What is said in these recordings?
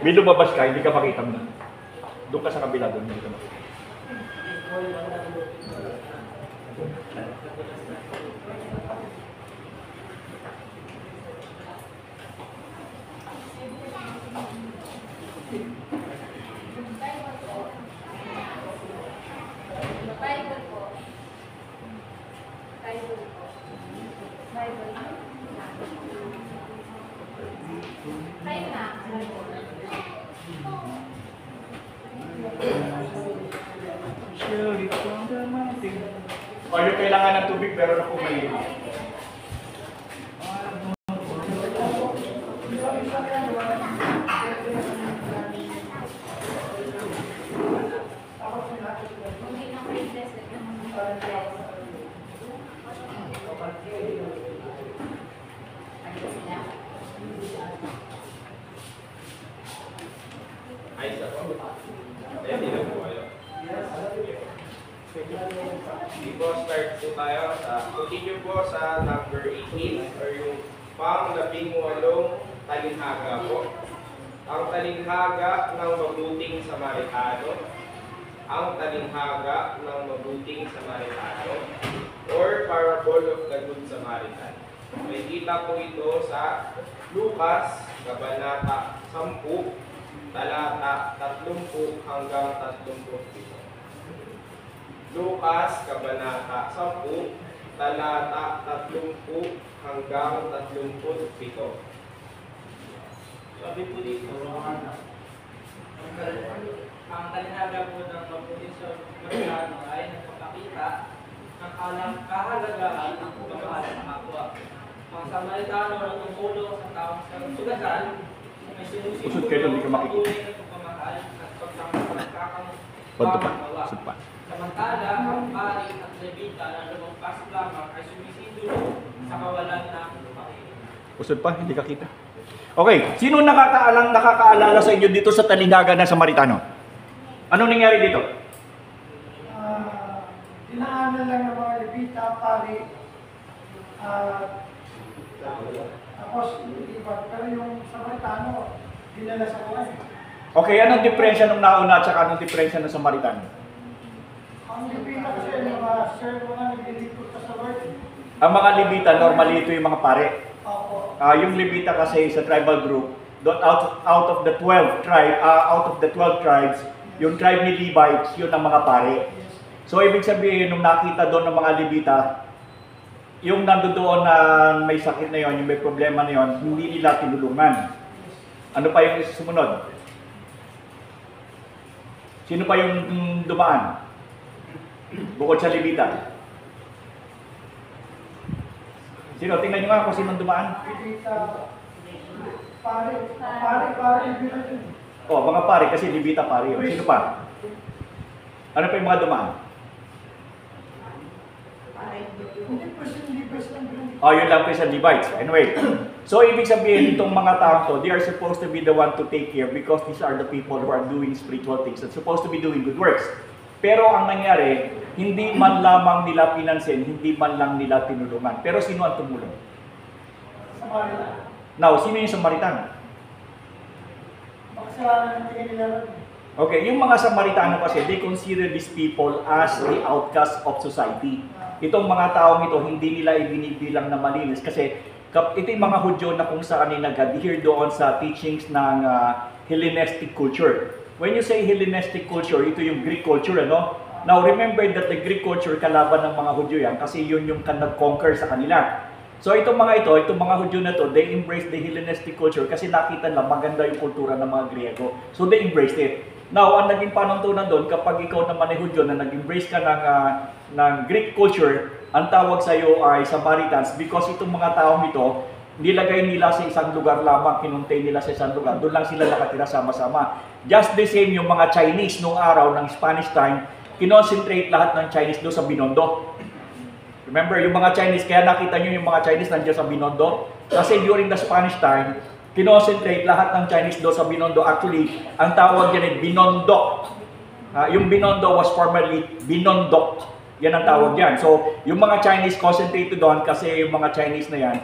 May lumabas ka, hindi ka makita mo. Doon ka sa kabila, doon hindi ka makita. O yung kailangan ng tubig, pero na po may start po tayo continue po sa number 18 or yung pang-18 talinghaga po. Ang talinghaga ng mabuting Samaritano. Ang talinghaga ng mabuting Samaritano or Parable of the Good Samaritan. May kita po ito sa Lucas, Kabanata 10, talata 30 hanggang 37. Lucas, Kabanata 10, talata 30 hanggang 37. Sabi po dito, ang talinaga po ng mabuting Samaritano ay nagpapakita ng kahalagahan ng pagmamahal ng kapwa. Ang Samaritano na tumulong sa taong sugatan, may usod kayo doon, hindi ka makikita. ng pagmamahal at pagkakamawa. Samantala, ang pari at levita na lumagpas lamang ay sumisidulog sa kawalan ng lupain. Usod pa, hindi ka kita. Okay, sino nakakaalala sa inyo dito sa talinghaga ng Samaritano? Anong nangyari dito? Dinaanan lang ng mga levita, pari, tapos iba. Pero yung Samaritano, dinala sa kaway. Okay, anong diferensya nung nauna at saka anong diferensya ng Samaritano? Ang levita kasi mga naglilipot ka sa Lord. Ang mga Levita, normally ito yung mga pare. Opo. Yung Levita kasi sa tribal group, out of the 12 tribes, yung tribe ni Levites, yun ang mga pare. So ibig sabihin, nung nakita doon ng mga Levita, yung nandoon na may sakit na yon, yung may problema na yon, hindi nila tinulungan. Ano pa yung sumunod? Sino pa yung dumaan? Bukod sa Levita. Sino? Tingnan nyo nga kung sino dumaan. Levita, pari, levita din. Oh, mga pare kasi Levita pare yun. Sino pa? Ano pa yung mga dumaan? Hindi pa siya Levites lang din. Oh, yun lang po sa Levites. Anyway, so ibig sabihin itong mga tao to, they are supposed to be the one to take care because these are the people who are doing spiritual things and supposed to be doing good works. Pero ang nangyari, hindi man lamang nila pinansin, hindi man lang nila tinulungan. Pero sino ang tumulong? Samaritan. Now, sino yung Samaritan? Makasalanan ng tingin nila. Okay, yung mga Samaritano kasi, they consider these people as the outcast of society. Itong mga taong ito, hindi nila ibinibilang na malinis kasi ito yung mga Hudyo na kung saan ay nag-adhere doon sa teachings ng Hellenistic culture. When you say Hellenistic culture, ito yung Greek culture, ano? Now, remember that the Greek culture, kalaban ng mga Hudyo yan kasi yun yung nag-conquer sa kanila. So itong mga Hudyo na to, they embrace the Hellenistic culture kasi nakita nila maganda yung kultura ng mga Griego. So they embraced it. Now, ang naging panuntunan doon, kapag ikaw naman ay Hudyo na nag-embrace ka ng Greek culture, ang tawag sa iyo ay Samaritans because itong mga taong ito, nilagay nila sa isang lugar lamang, kinuntay nila sa isang lugar, doon lang sila nakatira sama-sama. Just the same yung mga Chinese nung araw ng Spanish time, kinonsentrate lahat ng Chinese doon sa Binondo. Remember, yung mga Chinese, kaya nakita nyo yung mga Chinese nandiyan sa Binondo? Kasi during the Spanish time, kinonsentrate lahat ng Chinese doon sa Binondo. Actually, ang tawag yan ay Binondok. Yung Binondo was formerly Binondok. Yan ang tawag yan. So, yung mga Chinese concentrated doon kasi yung mga Chinese na yan,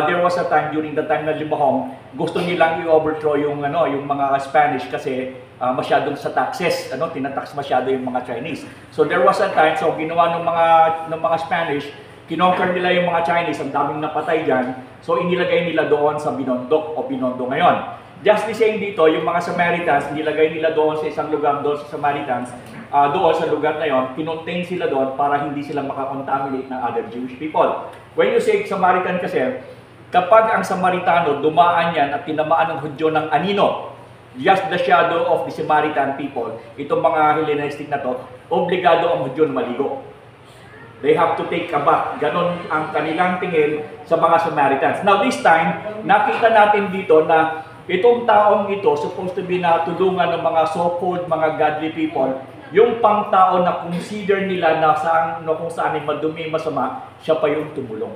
there was a time during the time na Limahong, gusto nilang i-overthrow yung yung mga Spanish kasi masyadong sa taxes, tinatax masyado yung mga Chinese. So there was a time, so ginawa ng mga Spanish, kinonquer nila yung mga Chinese, ang daming napatay diyan. So inilagay nila doon sa Binondok o Binondo ngayon. Just the same dito, yung mga Samaritans, nilagay nila doon sa isang lugar, doon sa Samaritans, doon sa lugar na yon, kinontain sila doon para hindi sila makakontaminate ng other Jewish people. When you say Samaritan kasi, kapag ang Samaritano dumaan yan at tinamaan ng Hudyo ng anino, just the shadow of the Samaritan people, itong mga Hellenistic na to, obligado ang Hudyo na maligo. They have to take a bath. Ganon ang kanilang tingin sa mga Samaritans. Now this time, nakita natin dito na itong taong ito, supposed to be na tulungan ng mga so-called mga godly people, yung pang-tao na consider nila na kung saan ay madumi, masama, siya pa yung tumulong.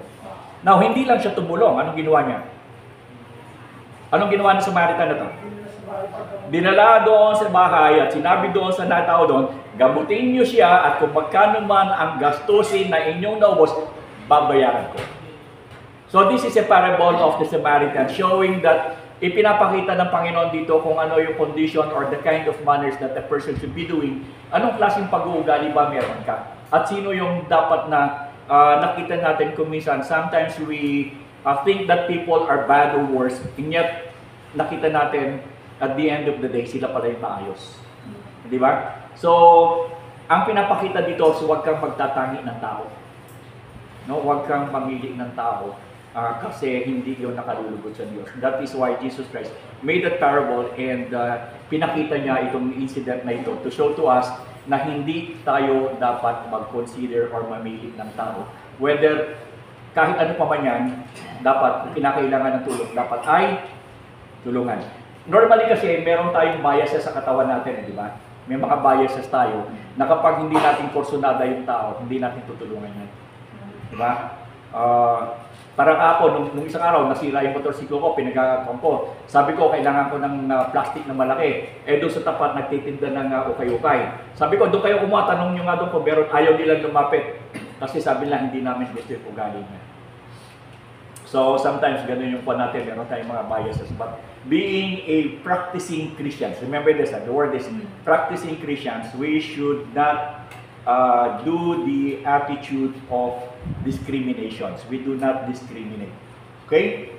Now, hindi lang siya tumulong. Anong ginawa niya? Anong ginawa ng Samaritan na to? Dinala doon sa bahay at sinabi doon sa natao doon, gamutin niyo siya at kung magkano man ang gastusin na inyong naubos, babayaran ko. So this is a parable of the Samaritan showing that ipinapakita ng Panginoon dito kung ano yung condition or the kind of manners that a person should be doing. Anong klaseng pag-uugali ba meron ka? At sino yung dapat na nakita natin kung minsan. Sometimes we think that people are bad or worse, and yet nakita natin at the end of the day, sila pala yung maayos. Di ba? So, ang pinapakita dito, so huwag kang magtatangi ng tao. No? Huwag kang mamili ng tao. Kasi hindi yun nakalulugod sa Diyos. That is why Jesus Christ made that parable and pinakita niya itong incident na ito to show to us na hindi tayo dapat mag-consider or mamili ng tao. Whether kahit ano pa man yan, dapat kinakailangan ng tulong, dapat ay tulungan. Normally kasi meron tayong biases sa katawan natin, di ba? May mga biases tayo na kapag hindi natin kursunada yung tao, hindi natin tutulungan yan. Di ba? Parang ako, nung isang araw, nasira yung motorsiklo ko, pinagkakakon ko. Sabi ko, kailangan ko ng plastic na malaki. Doon sa tapat, nagtitinda ng ukay-ukay. Sabi ko, doon kayo kumuha, tanong nyo nga doon kung meron, ayaw nilang lumapit. Kasi sabi lang, hindi namin gusto yung ugali niya. So, sometimes, ganun yung po natin, meron tayong mga biases. But being a practicing Christians, remember this, the word is practicing Christians, we should not do the attitude of discriminations. We do not discriminate. Okay?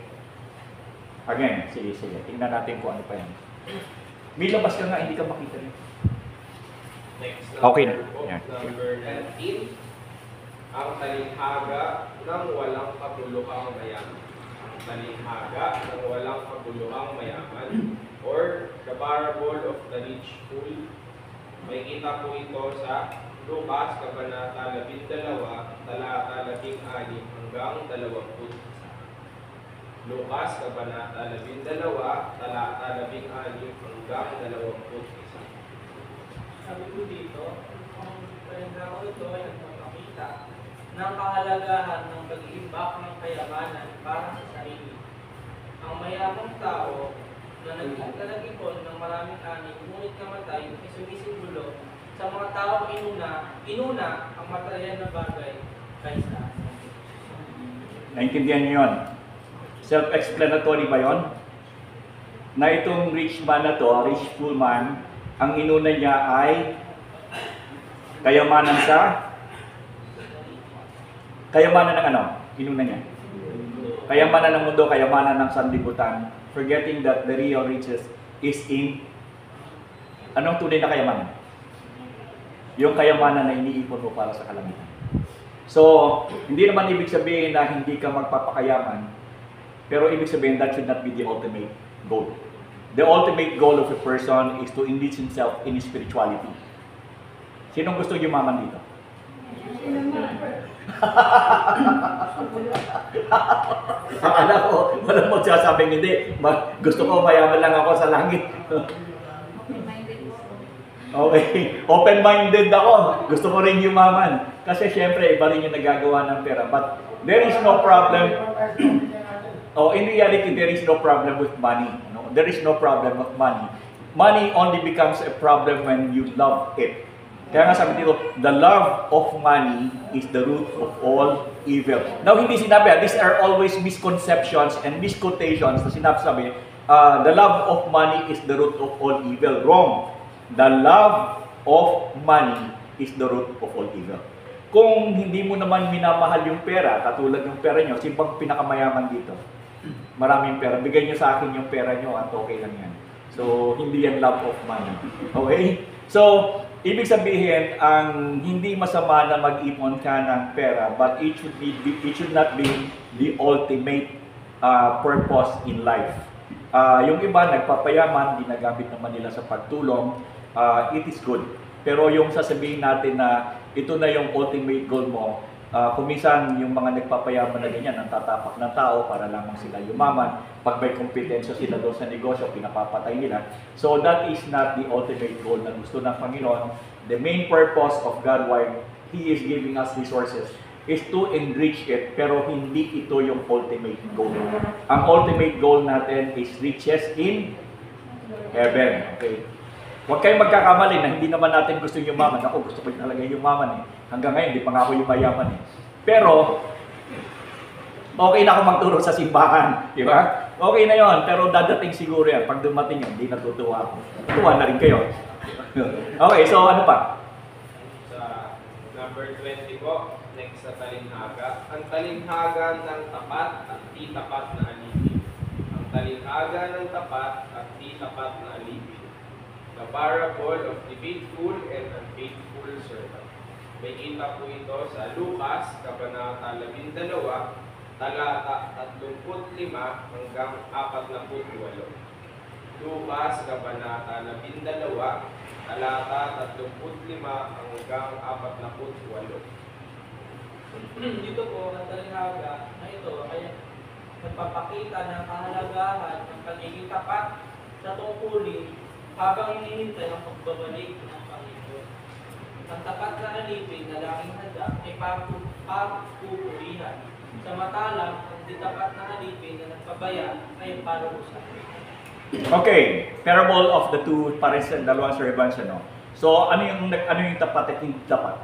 Again, sige. Tingnan natin kung ano pa yan. May labas ka nga, hindi ka makita rin. Next, Okay. Yeah. Number 19. Ang talinghaga ng walang kabuluhang mayaman. Ang talinghaga ng walang kabuluhang mayaman. Or the parable of the rich fool. May kita po ito sa Lucas, Kabanata 12, talata 16 hanggang 21. Lucas, Kabanata 12, talata 16 hanggang 21. Sabi ko dito, ang talinghaga ito ay nagpapakita ng kahalagahan ng pag-iimbak ng kayamanan para sa sarili. Ang mayamang tao na nag-ipon ng maraming ani, ngunit namatay, ay sumisimbolo sa mga taong inuna ang material na bagay kaysa. Naintindihan niyo yun? Self-explanatory ba yun? Na itong rich man na to, rich fool man, ang inuna niya ay kayamanan ng ano? Inuna niya. Kayamanan ng mundo, kayamanan ng sanlibutan, forgetting that the real riches is in anong tunay na kayamanan? Yung kayamanan na iniipon mo para sa kalangitan. So, hindi naman ibig sabihin na hindi ka magpapakayaman, pero ibig sabihin that should not be the ultimate goal. The ultimate goal of a person is to enrich himself in spirituality. Sinong gusto yumaman dito? Akala ko, walang magsasabing hindi. Gusto ko mayaman lang ako sa langit. Okay, open-minded ako. Gusto ko rin yumaman. Kasi syempre, iba rin yung nagagawa ng pera. But there is no problem. In reality, there is no problem with money. There is no problem with money. Money only becomes a problem when you love it. Kaya nga sabi dito, the love of money is the root of all evil. Now, hindi sinabi, these are always misconceptions and misquotations na sinabi, the love of money is the root of all evil. Wrong. The love of money is the root of all evil. Kung hindi mo naman minamahal yung pera, katulad ng pera nyo, sino pinakamayaman dito? Maraming pera. Bigay nyo sa akin yung pera nyo at okay lang yan. So, hindi yan love of money. Okay? So, ibig sabihin, ang hindi masama na mag-ipon ka ng pera, but it should not be the ultimate purpose in life. Yung iba, nagpapayaman, ginagamit naman nila sa pagtulong, it is good. Pero yung sasabihin natin na ito na yung ultimate goal mo, kuminsan yung mga nagpapayaman na ganyan, ang tatapak ng tao para lamang sila yumaman. Pag may kompetensya sila doon sa negosyo, pinapapatay nila. So that is not the ultimate goal na gusto ng Panginoon. The main purpose of God, why He is giving us resources, is to enrich it, pero hindi ito yung ultimate goal. Ang ultimate goal natin is riches in heaven. Okay? Huwag kayong magkakamali na hindi naman natin gusto yumaman. Ako, gusto ko talaga yumaman eh. Hanggang ngayon, hindi pa nga ako yumayaman eh. Pero, okay na ako magturo sa simbahan. Di ba? Okay na yon, pero dadating siguro yan. Pag dumating yan, hindi natutuwa ako. Tuwa na rin kayo. Okay, so ano pa? Sa number 20 po, next sa talinhaga. Ang talinhaga ng tapat at di tapat na alipin. Ang talinhaga ng tapat at di tapat na alipin. The parable of the faithful and unfaithful servant. May kita po ito sa Lucas, Kabanata 12, talata 35 hanggang 48. Lucas, Kabanata 12, talata 35 hanggang 48. Dito po, ang talinhaga na ito ay nagpapakita ng kahalagahan ng pagiging tapat sa tungkulin habang hinihintay ang pagbabalik ng Panginoon. Ang tapat na alipin na laging handa ay pagpupurihan. Samantalang, ang di tapat na alipin na nagpabaya ay parusa. Okay, parable of the two parents and dalawang servants, ano? So, ano yung tapat at hindi tapat?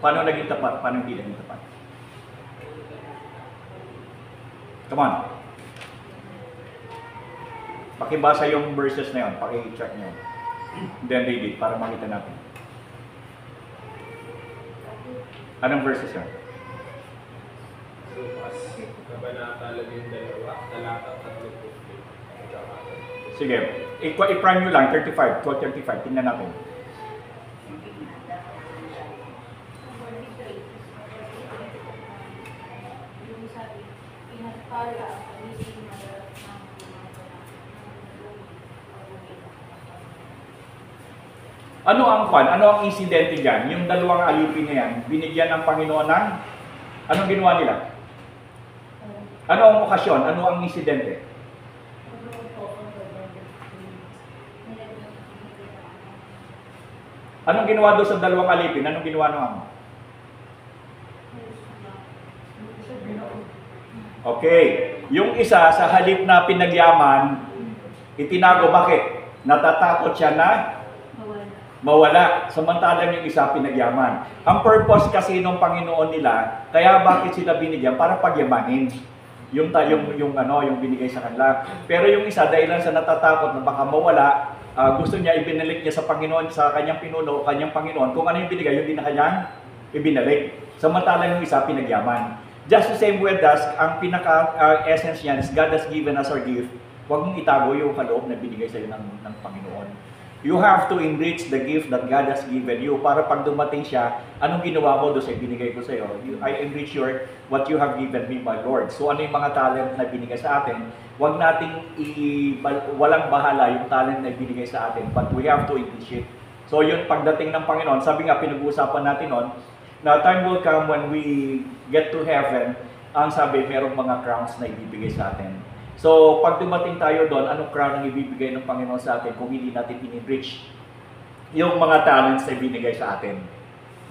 Paano naging tapat? Paano hindi naging tapat? Come on. Pakibasa yung verses na yun, paki-check nyo. Then read it para makita natin. Anong verses yun? Lucas, Kabanata 12, talata 35. Sige, i-prime nyo lang, 35, 12:35, tingnan natin. Ano ang fun? Ano ang insidente dyan? Yung dalawang alipin na yan, binigyan ng Panginoon ng, anong ginawa nila? Ano ang okasyon? Ano ang insidente? Anong ginawa doon sa dalawang alipin? Anong ginawa ng amo? Okay. Yung isa, sa halip na pinagyaman, itinago. Bakit? Natatakot siya na mawala. Samantalang yung isa pinagyaman. Ang purpose kasi ng Panginoon nila, kaya bakit sila binigyan? Para pagyamanin. Yung binigay sa kanila. Pero yung isa, dahil lang sa natatakot na baka mawala, gusto niya ibinalik niya sa Panginoon, sa kanyang pinuno, kanyang Panginoon. Kung ano yung binigay, yung din na kanyang ibinalik. Samantalang yung isa pinagyaman. Just the same way as ang pinaka-essence niyan is God has given us our gift. Huwag mong itago yung kaloob na binigay sa iyo ng Panginoon. You have to enrich the gift that God has given you para pag dumating siya, anong ginawa mo doon sa binigay ko sa iyo? I enrich what you have given me, my Lord. So ano yung mga talent na binigay sa atin? Huwag nating walang bahala yung talent na binigay sa atin, but we have to enrich it. So yun, pagdating ng Panginoon, sabi nga, pinag-uusapan natin noon, na time will come when we get to heaven, ang sabi, merong mga crowns na ibibigay sa atin. So, pag dumating tayo doon, anong crown ang ibibigay ng Panginoon sa atin kung hindi natin in-enrich yung mga talents na ibinigay sa atin?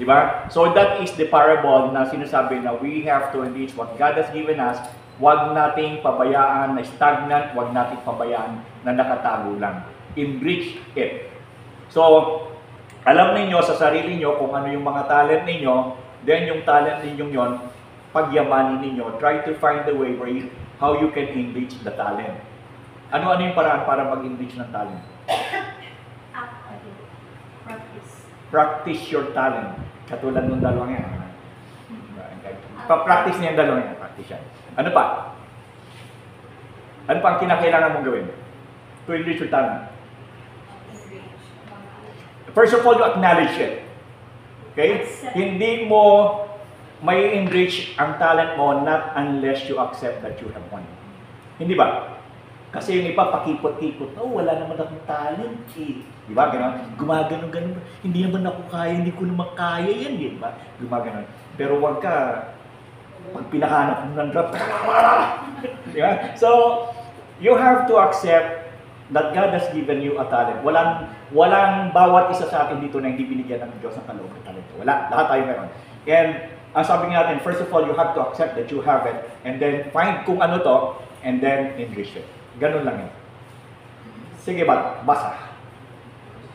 Diba? So, that is the parable na sinasabi na we have to enrich what God has given us. Huwag nating pabayaan na stagnant, huwag nating pabayaan na nakatago lang. Enrich it. So, Alam ninyo sa sarili nyo kung ano yung mga talent ninyo, then yung talent ninyong yon, pagyamanin ninyo. Try to find the way where how you can enrich the talent. Ano yung paraan para mag-enrich ng talent? Practice. Practice your talent. Katulad ng dalawang yan. Pa-practice niya yung dalawang yan. Practice yan. Ano pa? Ano pa ang kinakailangan mong gawin to enrich your talent? First of all, you acknowledge it. Okay? Hindi mo may enrich ang talent mo not unless you accept that you have one. Hindi ba? Kasi yung iba pakipot-kipot, oh, wala naman akong talent eh. Di ba? Ganon. Gumaganon-ganon. Hindi naman ako kaya, hindi ko naman kaya yan. Di ba? Gumaganon. Pero wag ka, pag pinahanap mo ng drop, di ba? So, you have to accept that God has given you a talent. Walang bawat isa sa atin dito na hindi binigyan ng Diyos ng kaloob ng talent. Wala. Lahat tayo meron. And, ang sabi natin, first of all, you have to accept that you have it, and then find kung ano to, and then enrich it. Ganun lang yun. Sige ba? Basa.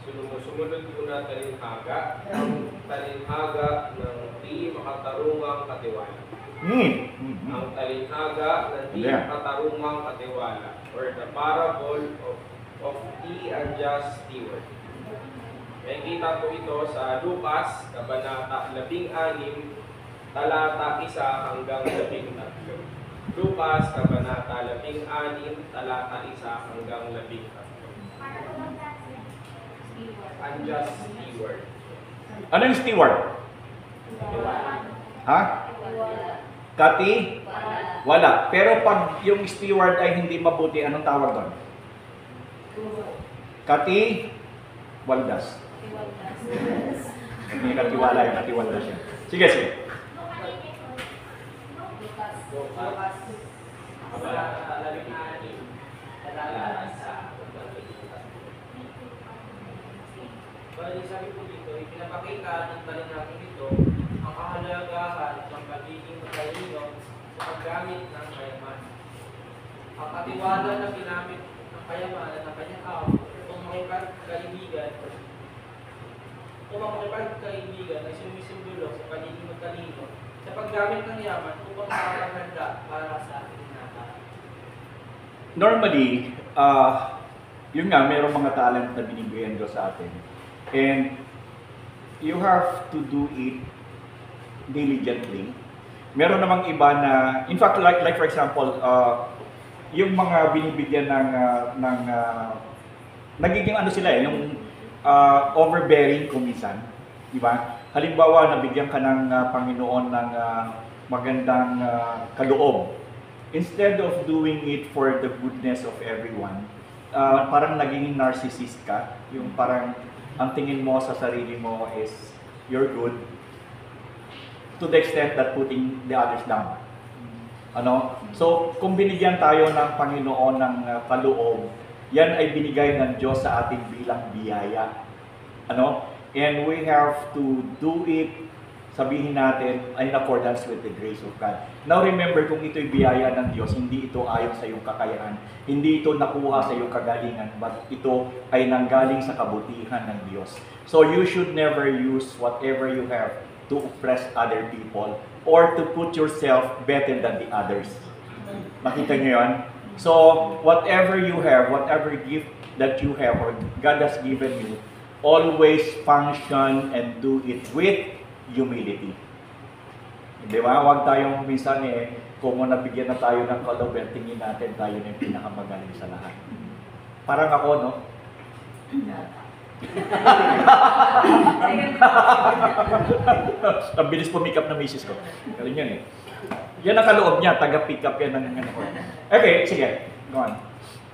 Sumunod po na talinhaga. Ang talinhaga ng di makatarungang katiwala. Ang talinhaga ng di makatarungang katiwala, or the parable of the unjust steward. May kita po ito sa Lucas, Kabanata 16, talata 1 hanggang 13. Lucas, Kabanata 16, talata 1 hanggang 13. Unjust steward. Ano yung steward? Ha? Kati? Wala. Pero pag yung steward ay hindi mabuti, anong tawag doon? Kati? Waldas. May katiwala yung katiwaldas siya. Sige, sige. Bali, sabi po dito, ipinapakita ng talinhaga nito ang kahalagahan ng pagiging matalino sa paggamit ng kayaman. Ang katiwala na ginamit ng kayamanan ng kanyang tao kung makipagkaibigan ay sumisimbolo sa pagiging matalino sa paggamit ng yaman upang makakahanda para sa ating tinatawag. Normally, yun nga, mayroong mga talent na binibigyan Diyos sa atin. And you have to do it diligently. Meron namang iba na, in fact, like for example, yung mga binibigyan ng nagiging ano sila eh, yung overbearing kumisan, di ba? Halimbawa, nabigyan ka ng Panginoon ng magandang kaloob. Instead of doing it for the goodness of everyone, parang naging narcissist ka, yung parang ang tingin mo sa sarili mo is you're good to the extent that putting the others down. Ano? So, kung binigyan tayo ng Panginoon ng kaloob, yan ay binigay ng Diyos sa atin bilang biyaya. Ano? And we have to do it, sabihin natin, in accordance with the grace of God. Now remember, kung ito'y biyaya ng Diyos, hindi ito ayon sa iyong kakayahan, hindi ito nakuha sa iyong kagalingan, but ito ay nanggaling sa kabutihan ng Diyos. So you should never use whatever you have to oppress other people or to put yourself better than the others. Makita niyo yan? So, whatever you have, whatever gift that you have or God has given you, always function and do it with humility. Di ba? Huwag tayong minsan kung nabigyan na tayo ng kaloob, tingin natin tayo na yung pinakamagaling sa lahat. Parang ako, no? Ang bilis pumikap na misis ko. Galing yan eh. Yan ang kaloob niya, taga-pick up yan ng ano ko. Okay, sige. Go on.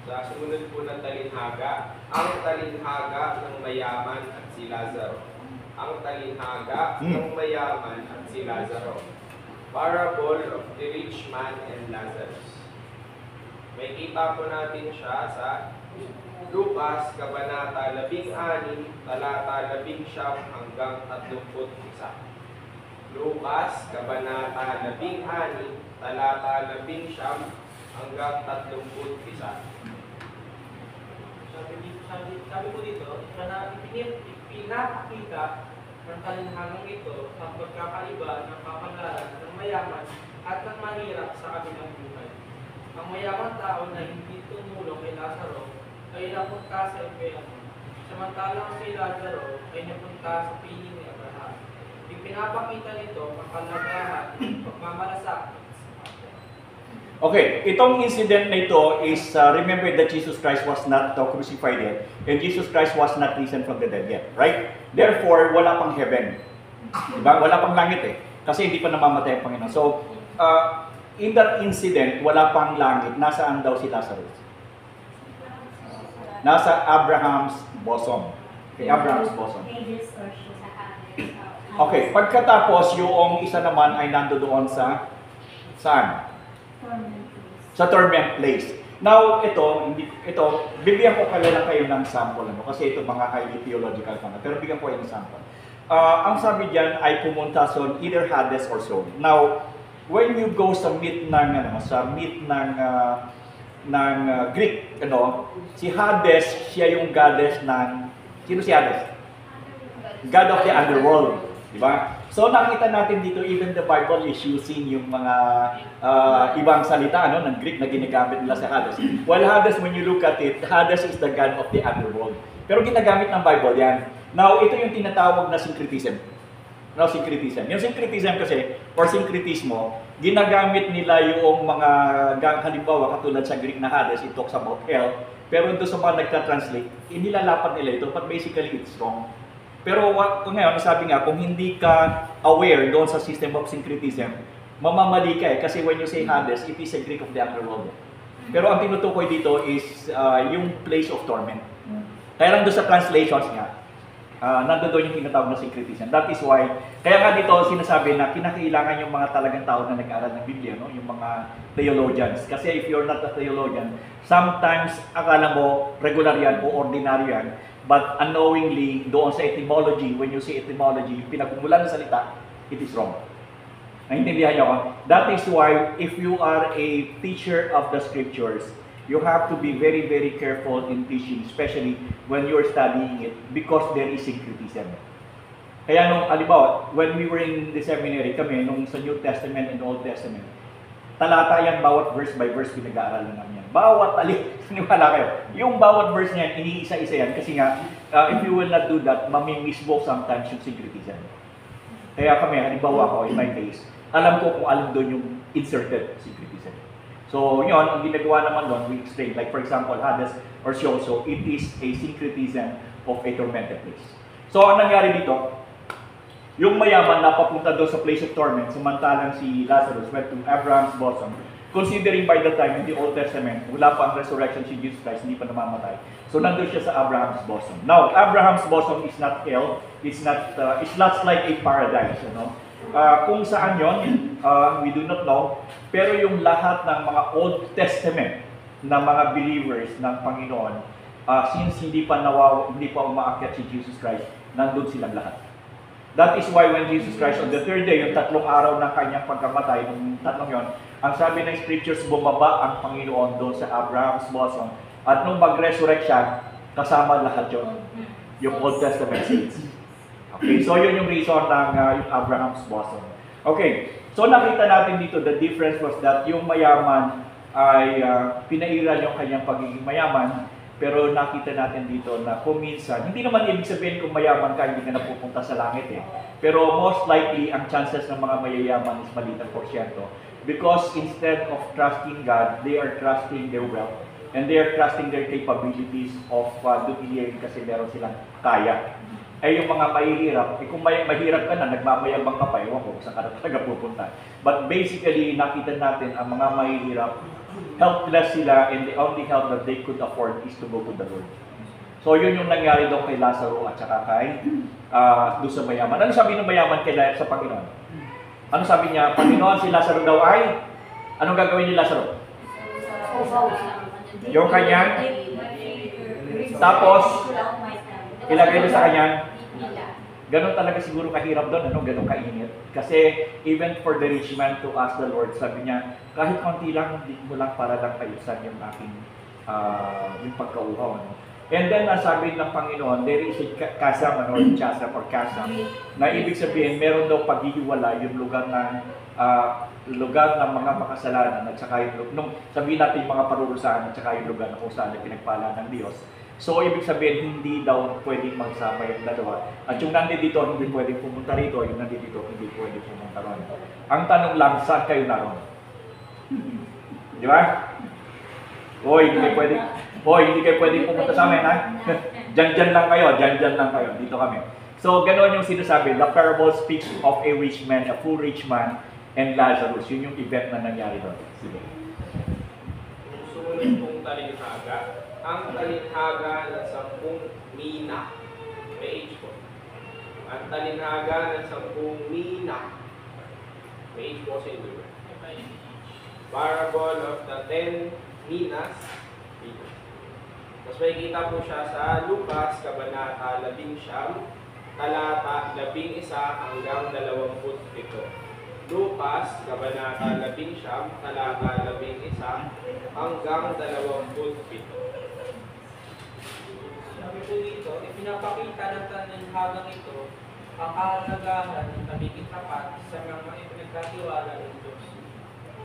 Sa sumunod po ng talinhaga, ang talinhaga ng mayaman at si Lazaro. Ang talinhaga ng mayaman at si Lazaro. Parable of the rich man and Lazarus. May kita po natin siya sa Lucas, Kabanata 16, talata 11 hanggang 31. Lucas, Kabanata 16, talata 11 hanggang 31. sabi ko dito, na pinapakita ng talinhagang ito ang pagkakaiba ng kapalaran ng mayaman at ng mahirap sa kabilang buhay. Ang mayamang tao na hindi tumulong kay Lazaro ay napunta sa impyerno, samantalang si Lazaro ay napunta sa piling ni Abraham. Ipinapakita nito ang kalagahan ng pagmamalasakit. Okay, itong incident na ito is, remember that Jesus Christ was not crucified yet, and Jesus Christ was not risen from the dead yet, right? Therefore, wala pang heaven. Diba? Wala pang langit eh. Kasi hindi pa namamatay ang Panginoon. So, in that incident, wala pang langit. Nasaan daw si Lazarus? Nasa Abraham's bosom. Okay, Abraham's bosom. Okay, pagkatapos, yung isa naman ay nandoon sa saan? Sa torment place. Now, ito, bibigyan ko lang kayo ng sample, kasi ito mga highly theological pa, pero bigyan ko kayo ng sample. Ang sabi diyan ay pumunta sa either Hades or Sheol. Now, when you go sa myth ng Greek, si Hades, siya yung goddess ng, sino si Hades? God of the underworld, di ba? So nakita natin dito, even the Bible is using yung mga ibang salita ng Greek na ginagamit nila sa Hades. While Hades, when you look at it, Hades is the god of the underworld. Pero ginagamit ng Bible yan. Now, ito yung tinatawag na syncretism. Syncretism. Yung syncretism kasi, or syncretismo, ginagamit nila yung mga, halimbawa katulad sa Greek na Hades, it talks about hell. Pero ito sa mga nagta-translate, inilalapat nila ito, but basically it's wrong. Pero ngayon, sabi nga, kung hindi ka aware doon sa system of syncretism, mamamali ka kasi when you say Hades, it is a Greek of the underworld. Pero ang tinutukoy dito is yung place of torment. Kaya lang doon sa translations nga, nandoon yung tinatawag na syncretism. That is why, kaya nga dito sinasabi na kinakailangan yung mga talagang tao na nag-aaral ng Biblia, yung mga theologians. Kasi if you're not a theologian, sometimes akala mo regular yan o ordinary yan, but unknowingly, doon sa etymology, when you say etymology, pinagmumulan ng salita, it is wrong. Naintindihan niyo ako? That is why, if you are a teacher of the scriptures, you have to be very, very careful in teaching, especially when you're studying it, because there is syncretism. Kaya halimbawa, when we were in the seminary kami, sa New Testament and Old Testament, talata yan, bawat verse by verse pinag-aaralan namin yan. Bawat naniwala kayo. Yung bawat verse niyan, iniisa-isa yan. Kasi nga, if you will not do that, mamimiss mo sometimes yung syncretism. Kaya kami, halimbawa ako, in my case, alam ko kung alin doon yung inserted syncretism. So, yun, ang ginagawa naman doon, we explain. Like, for example, Hades or Sheol, so it is a syncretism of a tormented place. So, ang nangyari dito, yung mayaman na papunta doon sa place of torment, samantalang si Lazarus went to Abraham's bosom. Considering by the time in the Old Testament, wala pa ang resurrection si Jesus Christ, hindi pa namamatay. So nandun siya sa Abraham's bosom. Now, Abraham's bosom is not hell, it's not like a paradise. Kung saan yon, we do not know. Pero yung lahat ng mga Old Testament na mga believers ng Panginoon, since hindi pa umaakyat si Jesus Christ, nandun silang lahat. That is why when Jesus Christ on the third day, yung 3 araw ng kanyang pagkamatay, yung 3 yon, ang sabi ng scriptures, bumaba ang Panginoon doon sa Abraham's bosom. At nung mag-resurrect siya, kasama lahat yun, yung Old Testament saints. Okay, so yun yung reason ng yung Abraham's bosom. Okay, so nakita natin dito, the difference was that yung mayaman ay pinairal yung kanyang pagiging mayaman, pero nakita natin dito na kung minsan, hindi naman ibig sabihin kung mayaman ka, hindi ka napupunta sa langit eh. Pero most likely, ang chances ng mga mayayaman is maliit ang porsyento. Because instead of trusting God, they are trusting their wealth. And they are trusting their capabilities of doing kasi meron silang kaya. Ay yung mga mahihirap, kung mahirap ka na, nagmamayabang ka pa, ewan ko saan ka talaga pupunta. But basically, nakita natin ang mga mahihirap, helpless sila, and the only help that they could afford is to go to the Lord. So yun yung nangyari doon kay Lazaro at saka kay doon sa mayaman. Ano sabi ng mayaman kay sa Panginoon? Ano sabi niya? Panginoon, si Lazaro daw ay, anong gagawin ni Lazaro? Yung kanyang, tapos, ilagay doon sa kanyang, ganun talaga siguro kahirap doon, ganun kainit. Kasi even for the rich man to ask the Lord, sabi niya, kahit konti lang, hindi mo lang para lang kayusan yung aking yung pagkauhaw. And then, sabi ng Panginoon, there is a chasm or chasm, na ibig sabihin, meron daw paghihiwalay yung lugar ng mga makasalanan at saka yung, sabihin natin mga parurusahan at saka yung lugar na kung saan pinagpala ng Diyos. So, ibig sabihin, hindi daw pwedeng magsama yung dalawa. At yung nandito, hindi pwedeng pumunta rito, yung nandito, hindi pwedeng pumunta ron. Ang tanong lang, saan kayo naroon? Di ba? Hindi kayo pwedeng pumunta sa amin, ha? Diyan lang kayo, dito kami. So, ganoon yung sinasabi. The parable speaks of a rich man, a full rich man, and Lazarus. Yun yung event na nangyari doon. Sige. Sumunod pong talinghaga. Ang talinghaga ng 10 mina. May age po. Ang talinghaga ng 10 mina. May age po sa Hindu. Parable of the 10 minas. Mas makikita po siya sa Lucas, Kabanata 11, talata 11 hanggang 27. Lucas, Kabanata 11, talata 11 hanggang 27. Sabi po dito, ipinapakita ng talinghagang ito ang kahalagahan ng pagiging tapat sa mga ipinagkatiwala ng Diyos.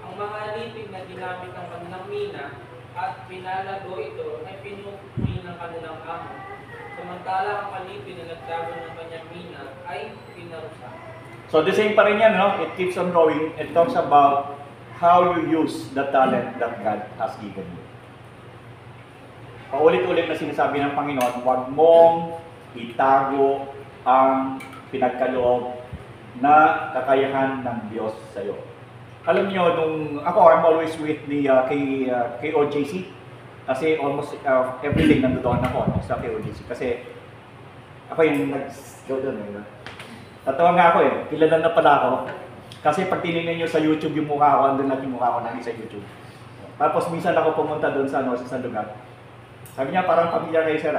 Ang mga alipin na ginamit ng kanilang mina at pinalago ito ay pinupuri ng kanilang amo. Samantala ang alipin na nagtago ng kanyang mina ay pinarusa. So, the same pa rin yan, no? It keeps on going. It talks about how you use the talent that God has given you. Paulit-ulit na sinasabi ng Panginoon, huwag mong itago ang pinagkaloob na kakayahan ng Diyos sa iyo. Alam niyo, I'm always with the KOJC kasi almost every day nandoon ako sa KOJC kasi ako yung nag-go doon. Tatawa nga ako kilala na pala ako kasi pag tinignan niyo sa YouTube yung mukha ko, andun lang yung mukha ko sa YouTube. Tapos minsan ako pumunta doon sa isang lugar. Sabi niya, parang pamilya kayo sir.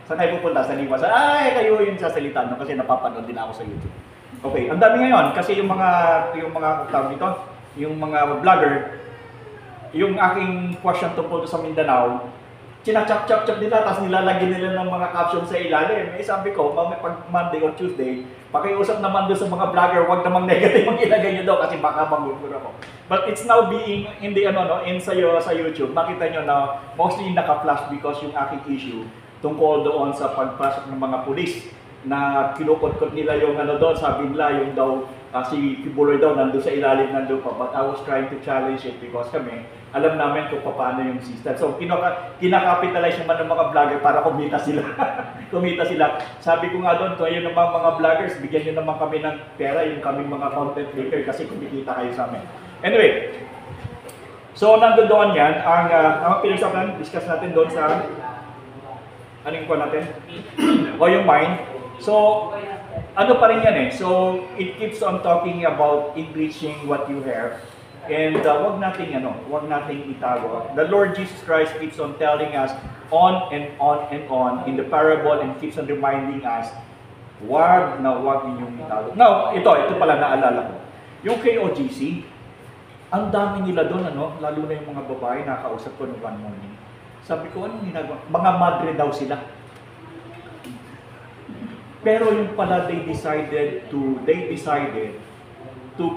Saan kayo pupunta? Sa Liwas? Kayo yung sasalita kasi napapanood din ako sa YouTube. Okay, ang dami ngayon kasi yung mga tawag dito, yung mga vlogger, yung aking question tungkol sa Mindanao, china-chop nila, tapos nilalagyan nila ng mga caption sa ilalim. Sabi ko, pag Monday or Tuesday, pakiusap naman doon sa mga vlogger, wag namang negative ang ilagay nyo daw kasi baka magugur ako. But it's now being in the sa YouTube, makita nyo na mostly naka-flash because yung aking issue tungkol doon sa pagpasok ng mga pulis na kinukot-kot nila yung doon, sabi nila yung daw si Kibuloy daw nandun sa ilalim ng lupa, but I was trying to challenge it because kami, alam namin kung paano yung system. So, kinakapitalize naman ng mga vlogger para kumita sila. Sabi ko nga doon, kung ayun naman mga vloggers, bigyan nyo naman kami ng pera, yung kaming mga content maker kasi kumikita kayo sa amin. Anyway, so nandun doon yan, ang pinag-usapan, discuss natin doon sa, anong ko natin? Yung mind. So, ano pa rin yan So, it keeps on talking about enriching what you have. And wag nating itago. The Lord Jesus Christ keeps on telling us on and on and on in the parable and keeps on reminding us, wag ninyong itago. Now, ito pala naalala ko. Yung KOGC, ang dami nila doon, lalo na yung mga babae, nakausap ko noong one morning. Sabi ko, anong ginagawa? Mga madre daw sila. Pero yung pala, they decided to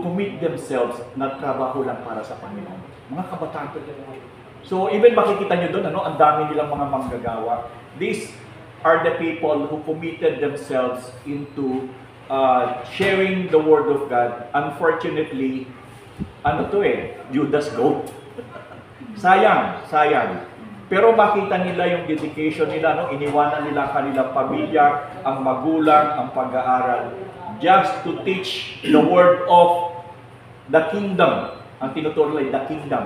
commit themselves na trabaho lang para sa Panginoon. Mga kabataan ko. So, even makikita nyo doon, ang dami nilang mga manggagawa. These are the people who committed themselves into sharing the Word of God. Unfortunately, Judas goat. Sayang. Pero makita nila yung dedication nila, iniwanan nila kanilang pamilya, ang magulang, ang pag-aaral, just to teach the word of the kingdom. Ang tinuturo ay the kingdom.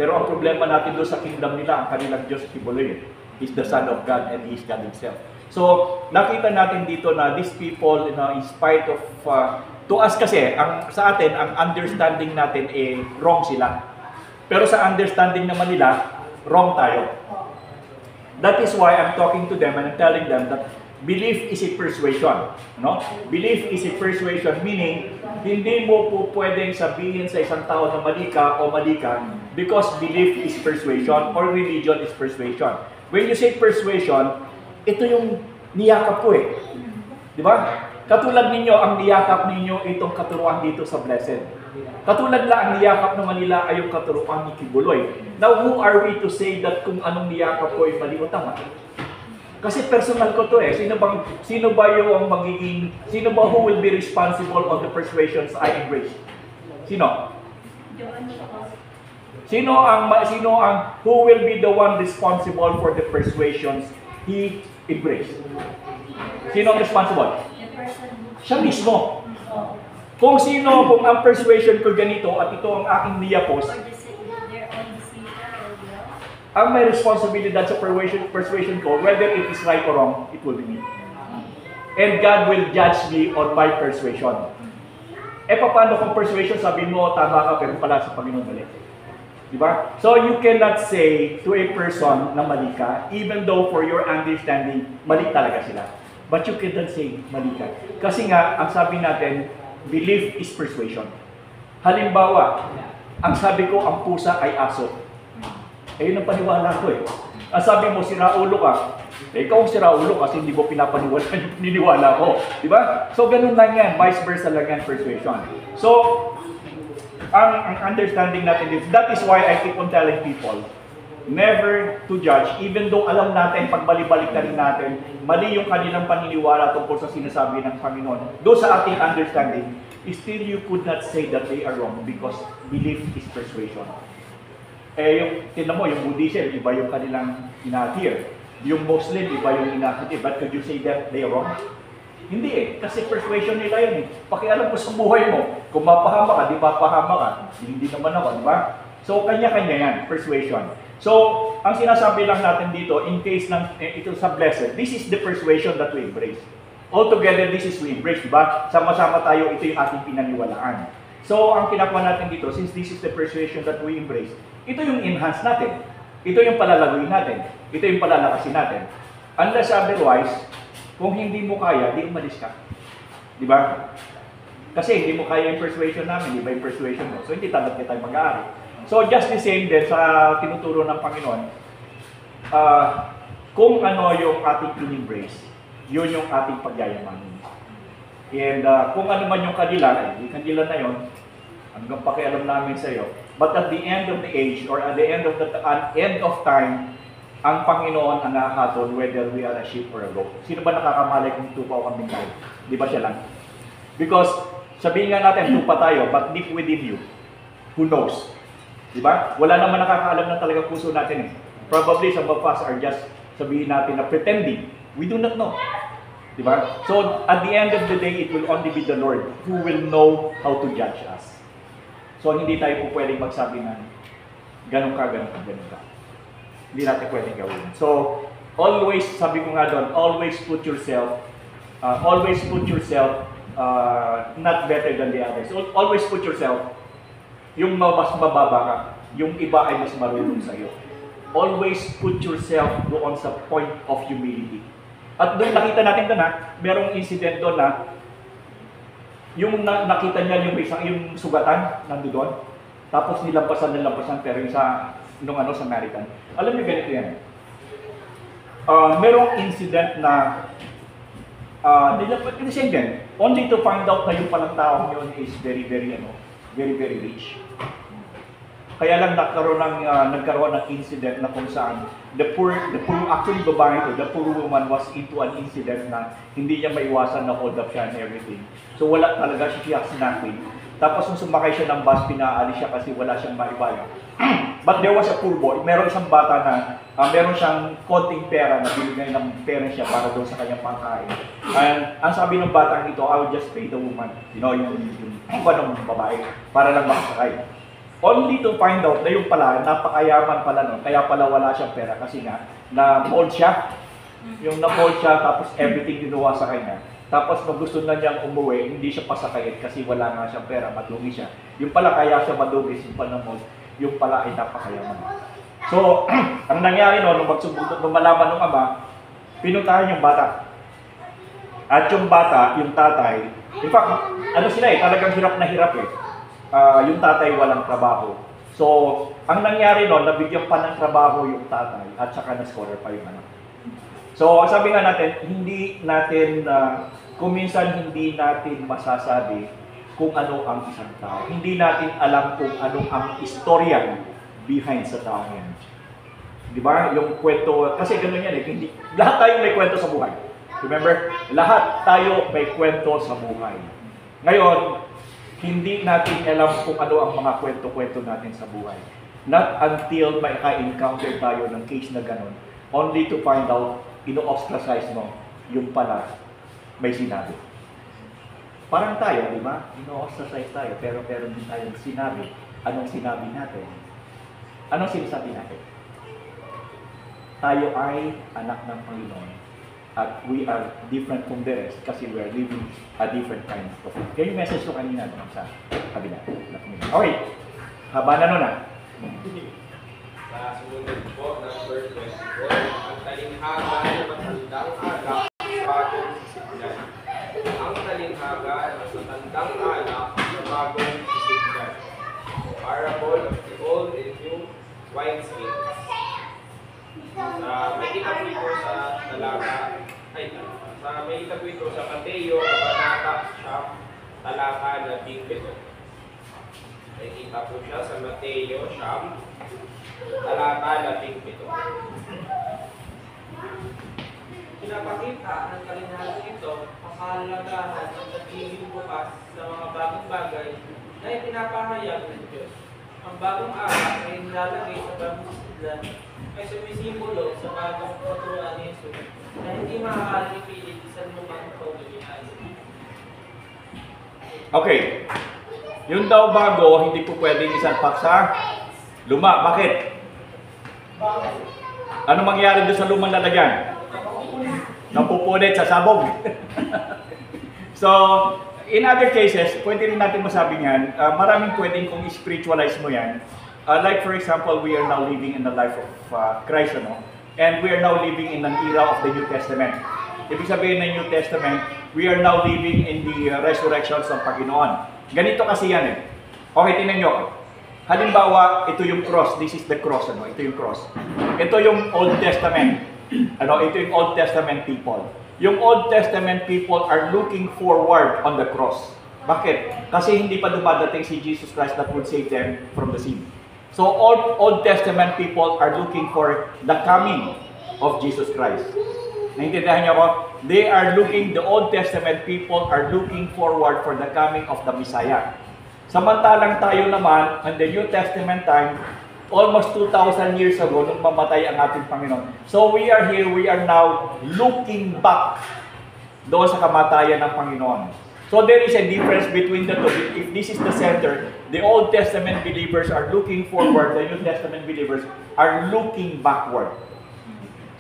Pero ang problema natin doon sa kingdom nila, ang kanilang Diyos, Kibuloy, is the Son of God and He is God Himself. So, nakita natin dito na these people, in spite of, to us kasi, sa atin, ang understanding natin wrong sila. Pero sa understanding naman nila, wrong tayo. That is why I'm talking to them and I'm telling them that belief is a persuasion. Belief is a persuasion, meaning, hindi mo po pwedeng sabihin sa isang tao na mali ka o mali ka because belief is persuasion or religion is persuasion. When you say persuasion, ito yung niyakap ko eh. Di ba? Katulad ninyo, ang niyakap ninyo itong katuruan dito sa Blessed. Katulad lang ang niyakap ng Manila ay yung katuruan ni Kibuloy. Now, who are we to say that kung anong niyakap ko ay mali o tama? Kasi personal ko to eh. Sino ba yung magiging, sino ba who will be responsible on the persuasions I embrace? Sino? Sino ang who will be the one responsible for the persuasions he embraced? Sino ang responsible? Siya mismo. Kung kung ang persuasion ko ganito at ito ang aking niyapos, ang may responsibilidad sa persuasion ko, whether it is right or wrong, it will be me. And God will judge me on my persuasion. Paano kung persuasion, sabi mo, tama ka, pero pala sa Panginoon mali? Diba? So you cannot say to a person na mali ka, even though for your understanding, mali talaga sila. But you cannot say mali ka. Kasi nga, ang sabi natin, belief is persuasion. Halimbawa, ang sabi ko, ang pusa ay aso. Yun ang paniwala ko eh. Ang sabi mo, siraulo ka. Ikaw ang siraulo kasi hindi mo pinapaniwala yung pininiwala ko. Diba? So ganun lang yan. Vice versa lang yan, persuasion. So, ang understanding natin is, that is why I keep on telling people, never to judge, even though alam natin, pag balik-balik na rin natin, mali yung kanilang paniniwala tungkol sa sinasabi ng Panginoon. Though sa ating understanding, still you could not say that they are wrong because belief is persuasion. Tignan mo, yung Buddhism, iba yung kanilang ina-adhere. Yung Muslim, iba yung ina-adhere. But could you say that they are wrong? Hindi eh, kasi persuasion nila yun eh. Pakialam ko sa buhay mo, kung mapahama ka, di mapahama ka, hindi naman ako, di ba? So, kanya-kanya yan, persuasion. So, ang sinasabi lang natin dito, in case ng ito sa Blessed, this is the persuasion that we embrace. Altogether, this is we embrace, di ba? Sama-sama tayo, ito yung ating pinaniwalaan. So, ang kinakuha natin dito, since this is the persuasion that we embrace, ito yung enhance natin. Ito yung palalaguin natin. Ito yung palalakasin natin. Unless otherwise, kung hindi mo kaya, di umalis ka. Di ba? Kasi hindi mo kaya yung persuasion namin, iba yung persuasion mo. So, hindi talaga tayo mag-aari. So, just the same din sa tinuturo ng Panginoon, kung ano yung ating in-embrace, yun yung ating pagyayamanin. And kung ano man yung kanila, kanila na yun, hanggang pakialam namin sa iyo. But at the end of the age, or at the end of time, ang Panginoon ang nakahaton whether we are a sheep or a goat. Sino ba nakakamalay kung tupa o kambing tayo? Di ba siya lang? Because sabihin nga natin, tupa tayo, but deep within you, who knows? Di ba? Wala naman nakakaalam ng talagang puso natin eh. Probably some of us are just sabihin natin na pretending. We do not know. Di ba? So at the end of the day, it will only be the Lord who will know how to judge us. So hindi tayo po pwedeng magsabi na ganun ka. Hindi natin pwedeng gawin. So, always, sabi ko nga doon, always put yourself not better than the others. Always put yourself, yung mas mababa ka, yung iba ay mas marunong sa'yo. Always put yourself doon sa point of humility. At doon nakita natin doon merong incident doon yung nakita niya yung sugatan nandoon. Tapos nilampasan, pero yung sa Samaritan. Alam niyo ganito yan. Merong incident na the same din. Only to find out na yung palang taong yun is very rich. Kaya lang nagkaroon ng incident na kung saan actually babae ito, the poor woman was into an incident na hindi niya maiwasan na hold up siya and everything. So wala talaga siya snacking. Tapos nung sumakay siya ng bus, pinaalis siya kasi wala siyang maibayad. But there was a poor boy. Meron isang bata na meron siyang konting pera na binigay ng parents siya para doon sa kanyang pangkain. And ang sabi ng batang ito, I will just pay the woman. You know, yung babae para lang makasakay. Only to find out na yung pala, napakayaman pala nun. Kaya pala wala siyang pera kasi nga, na-mold siya. Yung na-mold siya, tapos everything ginawa sa kanya. Tapos pag gusto na niyang umuwi, hindi siya pasakayin kasi wala nga siyang pera, madumi siya. Yung pala kaya siya madumi, yung na-mold, yung pala ay napakayaman. So, ang nangyari nung malaman ng ama, pinuntahan yung bata. At yung bata, yung tatay, in fact, talagang hirap na hirap eh. Yung tatay walang trabaho. So, ang nangyari noon, nabigyan pa ng trabaho yung tatay at saka na-scholar pa yung anak. So, sabi nga natin, hindi natin, kuminsan hindi natin masasabi kung ano ang isang tao. Hindi natin alam kung ano ang istorya behind sa tao yan. Di ba? Yung kwento, kasi gano'n yan eh. Hindi, lahat tayo may kwento sa buhay. Remember? Lahat tayo may kwento sa buhay. Ngayon, hindi natin alam kung ano ang mga kwento-kwento natin sa buhay. Not until may ka-encounter tayo ng case na gano'n, only to find out, ino-ostracize mo, yung pala, may sinabi. Parang tayo, di ba? Ino-ostracize tayo, pero din tayong sinabi. Anong sinabi natin? Anong sinasabi natin? Tayo ay anak ng Panginoon. At we are different from the rest kasi we are living a different kind of life. Kaya yung message ko kanina doon sa kabila. Okay, haba na nun Sa sumunod po ng verse 24, ang talinghaga ay matandang alak bagong sisiglan. Ang talinghaga ay matandang alak bagong sisiglan. Parable of the old and new wineskins. May kita po ito sa may kita po ito sa Mateo, Kabanata, Siyam, talata 17. May kita po siya sa Mateo, Siyam, talata 17. Pinapakita ng kalinhaga ito ang kahalagahan ng pagiging bukas sa mga bagong bagay na ipinapahayag ng Diyos. Ang bagong alak ay nilalagay sa bagong sidlan ay sumisimbolo sa bagong paturuan ni Jesus na hindi maaaring ipilit sa lumang pagkalinhaga. Okay. Yun daw bago, hindi po pwedeng isalpak sa luma. Bakit? Ano mangyari doon sa lumang lalagyan? Napupunit sa sabog. So, in other cases, pwede rin natin masabi yan, maraming pwedeng kung spiritualize mo yan. Like for example, we are now living in the life of Christ, ano? And we are now living in an era of the New Testament. Ibig sabihin ng New Testament, we are now living in the resurrections ng Panginoon. Ganito kasi yan eh. Okay, tingnan nyo. Halimbawa, ito yung cross. This is the cross, ano? Ito yung cross. Ito yung Old Testament. Ano? Ito yung Old Testament people. Yung Old Testament people are looking forward on the cross. Bakit? Kasi hindi pa dumadating si Jesus Christ that would save them from the sin. So Old Testament people are looking for the coming of Jesus Christ. Naintindihan niyo ako? They are looking, the Old Testament people are looking forward for the coming of the Messiah. Samantalang tayo naman, in the New Testament time, almost 2,000 years ago, nung mamatay ang ating Panginoon. So we are here, we are now looking back doon sa kamatayan ng Panginoon. So there is a difference between the two. If this is the center, the Old Testament believers are looking forward, the New Testament believers are looking backward.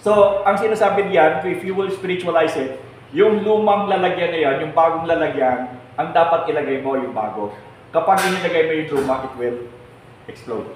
So, ang sinasabi diyan, if you will spiritualize it, yung lumang lalagyan na yan, yung bagong lalagyan, ang dapat ilagay mo yung bago. Kapag inilagay mo yung luma, it will explode.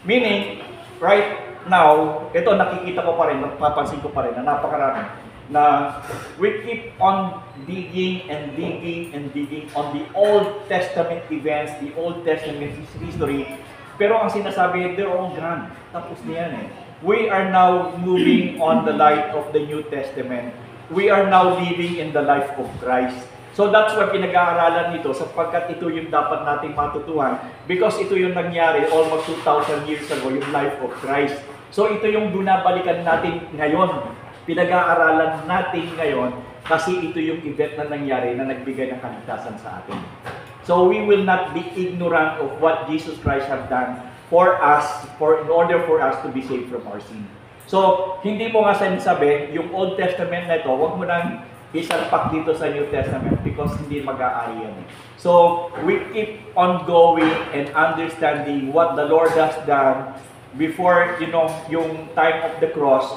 Meaning, right now, ito nakikita ko pa rin, napapansin ko pa rin, na napakarami, na we keep on digging and digging and digging on the Old Testament events, the Old Testament history, pero ang sinasabi, they're all gone. Tapos na yan eh. We are now moving on the light of the New Testament. We are now living in the life of Christ. So that's why pinag-aaralan nito sapagkat ito yung dapat nating matutuhan because ito yung nangyari almost 2,000 years ago, yung life of Christ. So ito yung binabalikan natin ngayon. Pinag-aaralan natin ngayon kasi ito yung event na nangyari na nagbigay ng kaligtasan sa atin. So we will not be ignorant of what Jesus Christ have done for us, in order for us to be saved from our sin. So, hindi mo nga sinasabi, yung Old Testament na ito, huwag mo nang isalpak dito sa New Testament because hindi mag-aari yan. So, we keep on going and understanding what the Lord has done before, yung time of the cross.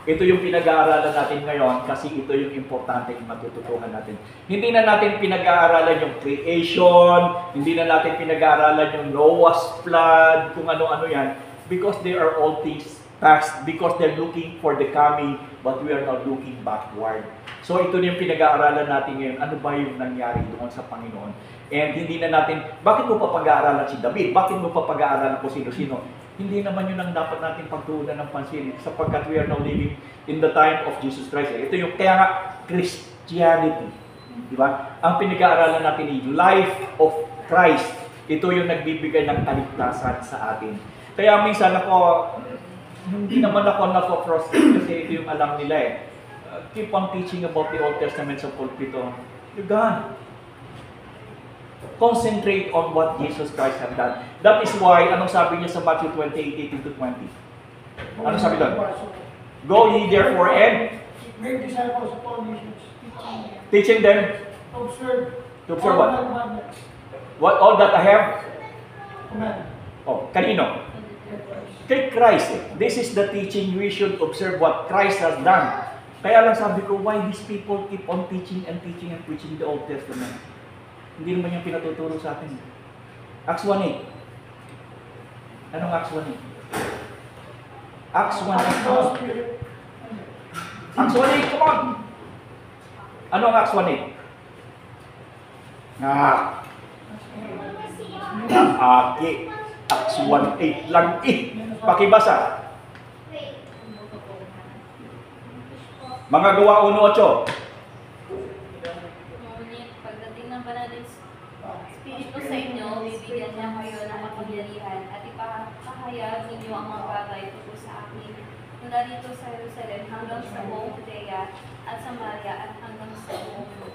Ito yung pinag-aaralan natin ngayon kasi ito yung importante yung matututuhan natin. Hindi na natin pinag-aaralan yung creation, hindi na natin pinag-aaralan yung Noah's flood, kung ano-ano yan, because they are all things past, because they're looking for the coming, but we are not looking backward. So ito na yung pinag-aaralan natin ngayon, ano ba yung nangyari doon sa Panginoon. And hindi na natin, bakit mo pa pag-aaralan si David? Bakit mo pa pag-aaralan kung sino-sino? Hindi naman yun ang dapat natin pagtuunan ng pansin sapagkat we are now living in the time of Jesus Christ. Ito yung, kaya nga, Christianity. Di ba? Ang pinag-aaralan natin ay life of Christ. Ito yung nagbibigay ng kaligtasan sa atin. Kaya minsan ako, hindi naman ako napofrustrate kasi ito yung alam nila eh. Keep on teaching about the Old Testament sa pulpito. You're gone. Concentrate on what Jesus Christ has done. That is why, anong sabi niya sa Matthew 28:18-20? Ano sabi doon? Go ye therefore and Make disciples of all nations. teaching them Observe. to observe what? All the commandments. What all that I have? Command. Oh, kanino? Kay Christ. This is the teaching we should observe what Christ has done. Kaya lang sabi ko, why these people keep on teaching and preaching the Old Testament? Hindi naman yung pinatuturo sa atin. Acts 1:8. Anong Acts 1:8? Acts 1:8. Acts 1:8, come on! Anong Acts 1:8? Aki. Acts 1:8 lang Pakibasa. Mga Gawa 1:8. Ngunit pagdating ng banal na Espiritu sa inyo, bibigyan niya kayo ng makapangyarihan at ipapahayag ninyo ang mga bagay tungkol sa akin mula dito sa Jerusalem hanggang sa buong Judea at Samaria at hanggang sa buong mundo.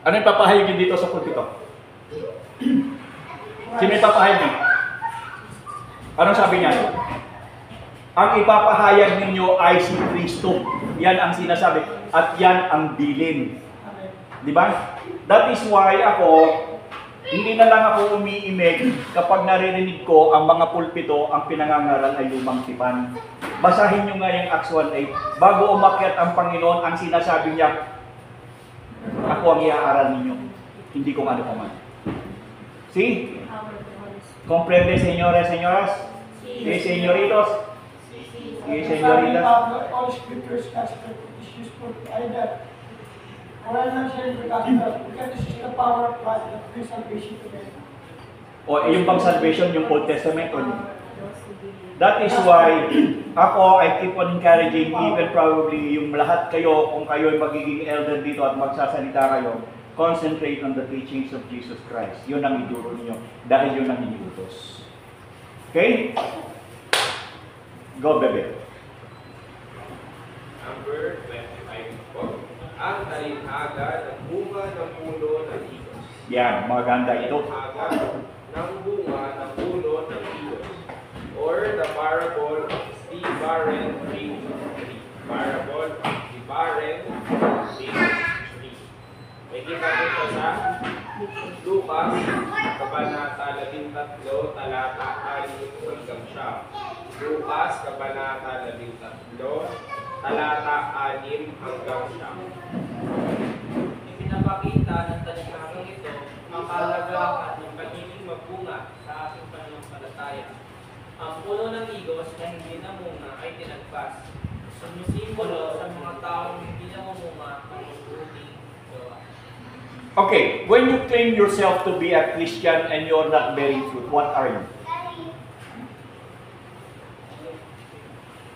Ano yung papahayagin dito sa pulpito? Sino yung papahayagin? Anong sabi niya? Ang ipapahayag ninyo ay si Kristo. Yan ang sinasabi. At yan ang bilin. Di ba? That is why ako, hindi na lang ako umiimig kapag naririnig ko ang mga pulpito, ang pinangangaral ay lumang tipan. Basahin nyo nga yung Acts 1:8. Bago umakyat ang Panginoon, ang sinasabi niya, ako ang iaaral ninyo. Hindi kung ano paman. See? Comprende, señores, señoras? Sí, señoritos? Sí, señoritas? All scriptures gospel is useful to either oral not sharing the gospel, because this is the power of God that brings salvation to them. O yung pang salvation, yung Old Testament. That is why ako, I keep on encouraging even probably yung lahat kayo, kung kayo ay magiging elder dito at magsasalita kayo, concentrate on the teachings of Jesus Christ. Yun ang iduro ninyo dahil yun ang iniutos. Okay? Go, bebe. Number 25 po. Ang talinhaga ng bunga ng puno ng higos. Yan, maganda ito. Talinhaga ng bunga ng puno ng higos. Or the parable of the barren fig tree. Parable of the barren fig tree. May kita dito sa Lucas, Kabanata 13, talata 6 hanggang 7. Lucas, Kabanata 13, talata 6 hanggang 7. Ipinapakita ng talinhagang ito ang kahalagahan ng pagiging magbunga sa ating pananampalataya. Ang puno ng higos na hindi namunga ay tinagpas. Sumisimbolo sa mga taong hindi namunga ang mabuting gawa. Okay, when you claim yourself to be a Christian and you're not bearing fruit, what are you?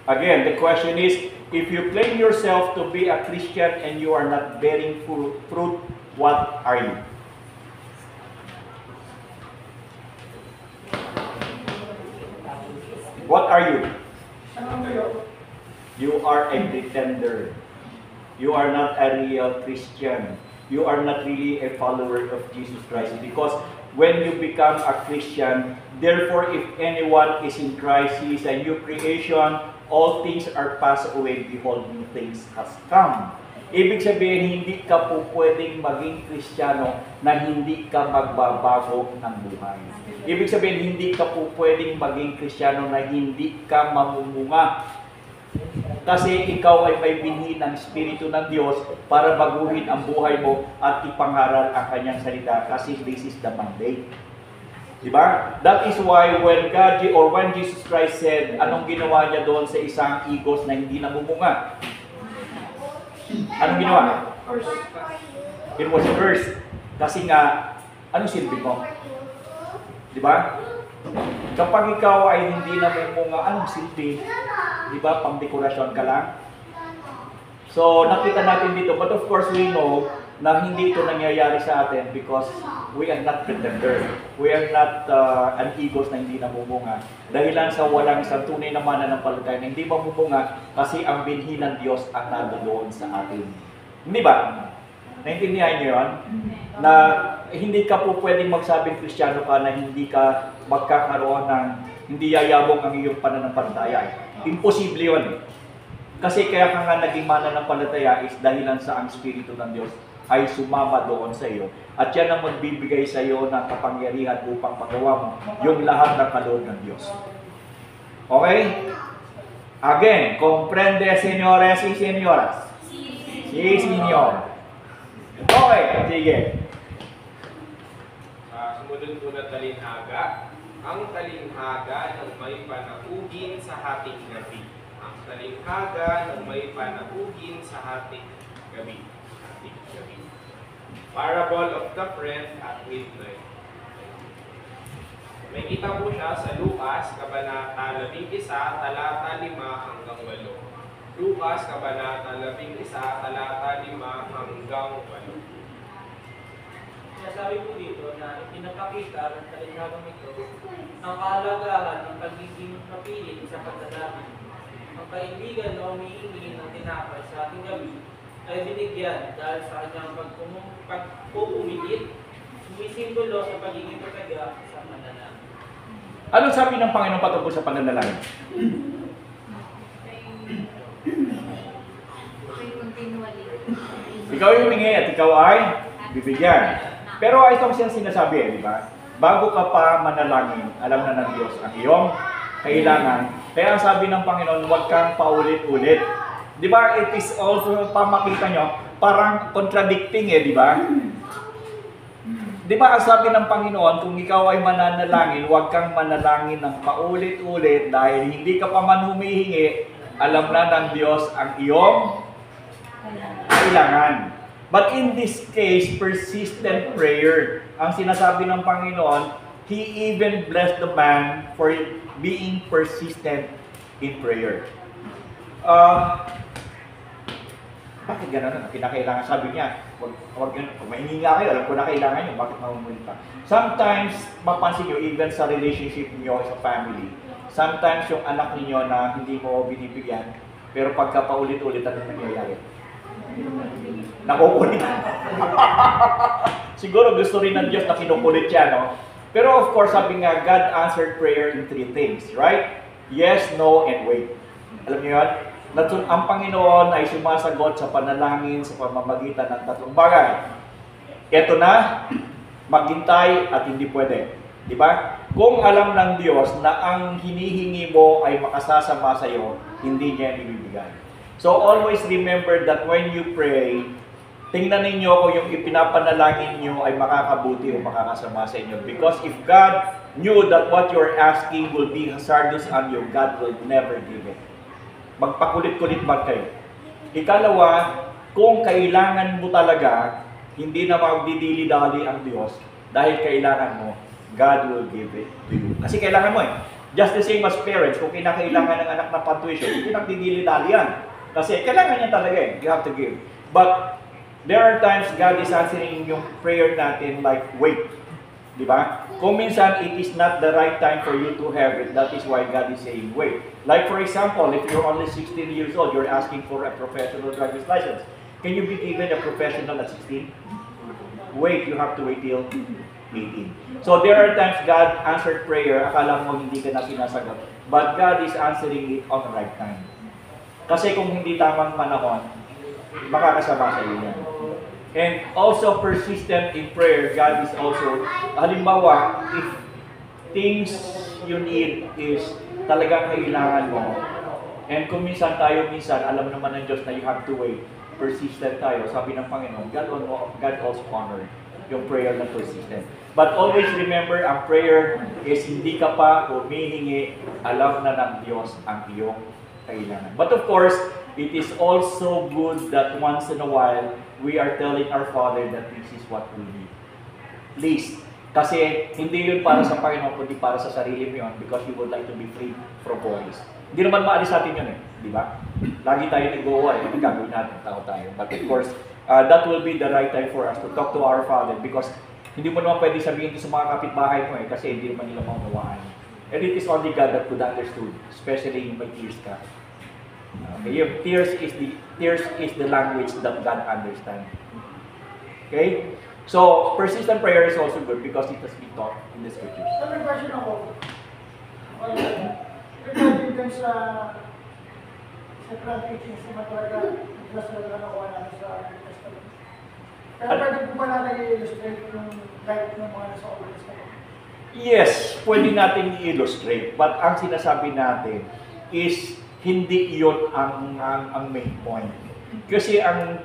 Again, the question is, if you claim yourself to be a Christian and you are not bearing fruit, what are you? What are you? You are a pretender. You are not a real Christian. You are not really a follower of Jesus Christ. Because when you become a Christian, therefore if anyone is in Christ, he is a new creation. All things are passed away. Behold, new things has come. Ibig sabihin, hindi ka po pwedeng maging Kristiyano na hindi ka magbabago ng buhay. Ibig sabihin, hindi ka po pwedeng maging Kristiyano na hindi ka mamumunga. Kasi ikaw ay may binhi ng Espiritu ng Diyos para baguhin ang buhay mo at ipangaral ang kanyang salita kasi this is the mandate. Diba? That is why when Jesus Christ said, anong ginawa niya doon sa isang igos na hindi namumunga? Anong ginawa? First, It was cursed. Kasi nga, anong silbi mo? Di ba? Kapag ikaw ay hindi namumunga, anong silbi? Di ba? Pang-dekorasyon ka lang. So, nakita natin dito. But of course, we know na hindi ito nangyayari sa atin because we are not pretenders. We are not an egos na hindi namumunga. Dahilan sa walang isang tunay na mananampalataya na hindi mamumunga kasi ang binhi ng Diyos ang nandoon sa atin. Hindi ba? Naintindihan niyo yun? Na hindi ka po pwedeng magsabing Kristiyano ka na hindi ka magkakaroon ng hindi yayabong ang iyong pananampalataya. Imposible yun. Kasi kaya ka nga naging mananampalataya is dahilan sa ang Espiritu ng Diyos ay sumama doon sa iyo. At yan ang magbibigay sa iyo ng kapangyarihan upang pagawa mo yung lahat ng kaloob ng Diyos. Okay? Again, comprende, señores y señoras? Sí, señor. Okay, sige. Sumunod po na talinhaga. Ang talinhaga ng may panahugin sa hating gabi. Ang talinhaga ng may panahugin sa hating gabi. Hating gabi. Parable of the friend at midnight. May kita po siya sa Lucas, Kabanata 11, talata 5 hanggang 8. Lucas, Kabanata 11, talata 5 hanggang 8. Sinasabi po dito na pinapakita ng talinhagang ito ang kahalagahan ng pagiging mapilit sa pananalapi. Ang kaibigan na humihingi ng tinapay sa ating gabi ay binigyan dahil sa kanyang pagpupumilit, sumisimbolo sa pagiging mataga sa pananalapi. Anong sabi ng Panginoon patungkol sa pananalangin? Continually. Ikaw yung humingi at ikaw ay bibigyan. Pero ito kasi ang sinasabi, di ba? Bago ka pa manalangin, alam na ng Diyos ang iyong kailangan. Kaya ang sabi ng Panginoon, huwag kang paulit-ulit. Di ba? It is also, pamakita nyo, parang contradicting di ba? Di ba ang sabi ng Panginoon, kung ikaw ay mananalangin, huwag kang manalangin ng paulit-ulit dahil hindi ka pa man humihingi, alam na ng Diyos ang iyong kailangan. But in this case, persistent prayer. Ang sinasabi ng Panginoon, He even blessed the man for being persistent in prayer. Bakit gano'n? Kinakailangan, sabi niya, huwag maingi nga kayo, alam ko na kailangan nyo, bakit mamumulit pa? Sometimes, mapansin nyo, even sa relationship niyo sa family, sometimes yung anak niyo na hindi mo binibigyan, pero pagka paulit-ulit, ano nangyayari? Nakukulit. Siguro gusto rin ng Diyos na kinukulit siya, no? Pero of course, sabi nga, God answered prayer in 3 things, right? Yes, no, and wait. Alam niyo yun? Ang Panginoon ay sumasagot sa panalangin sa pamamagitan ng 3 bagay. Ito na, maghintay at hindi pwede. Di ba? Kung alam ng Diyos na ang hinihingi mo ay makasasama sa iyo, hindi niya ibibigay. So always remember that when you pray, tingnan ninyo kung yung ipinapanalangin nyo ay makakabuti o makakasama sa inyo. Because if God knew that what you're asking will be hazardous on you, God will never give it. Magpakulit-kulit man kayo. Ikalawa, kung kailangan mo talaga, hindi na magdidili-dali ang Diyos dahil kailangan mo, God will give it to you. Kasi kailangan mo Just the same as parents, kung kinakailangan ng anak ng pantuition, hindi nagdidili-dali yan. Kasi kailangan niya talaga you have to give. But there are times God is answering yung prayer natin like, wait. Di ba? Kung minsan, it is not the right time for you to have it. That is why God is saying, wait. Like for example, if you're only 16 years old, you're asking for a professional driver's license. Can you be given a professional at 16? Wait, you have to wait till 18. So there are times God answered prayer, akala mo hindi ka na sinasagot. But God is answering it on the right time. Kasi kung hindi tamang panahon, makakasama sa iyo yan. And also persistent in prayer, God is also, halimbawa, if things you need is talagang kailangan mo, and kung minsan, alam naman ng Diyos na you have to wait, persistent tayo, sabi ng Panginoon, God also honor yung prayer na persistent. But always remember, ang prayer is hindi ka pa humihingi, alam na ng Diyos ang iyong kailangan. But of course, it is also good that once in a while, we are telling our Father that this is what we need. Please. Kasi hindi yun para sa Panginoon, kundi para sa sarili mo yun because you would like to be free from worries. Hindi naman maalis sa atin yun di ba? Lagi tayo nag-worry, ano gagawin natin, tao tayo. But of course, that will be the right time for us to talk to our Father because hindi mo naman pwede sabihin ito sa mga kapitbahay mo kasi hindi naman nila maunawaan. And it is only God that could understood, especially yung may tears ka. Okay, yung tears is the language that God understands. Okay? So, persistent prayer is also good because it has been taught in the scriptures. So, may question ako. Regarding dun sa front teaching, sa matalaga, plus na nakuha natin sa New Testament. Pero pwede po ba natin i-illustrate yung life ng mga nasa Old Testament? Yes, pwede natin i-illustrate. But ang sinasabi natin is hindi iyon ang main point. Kasi ang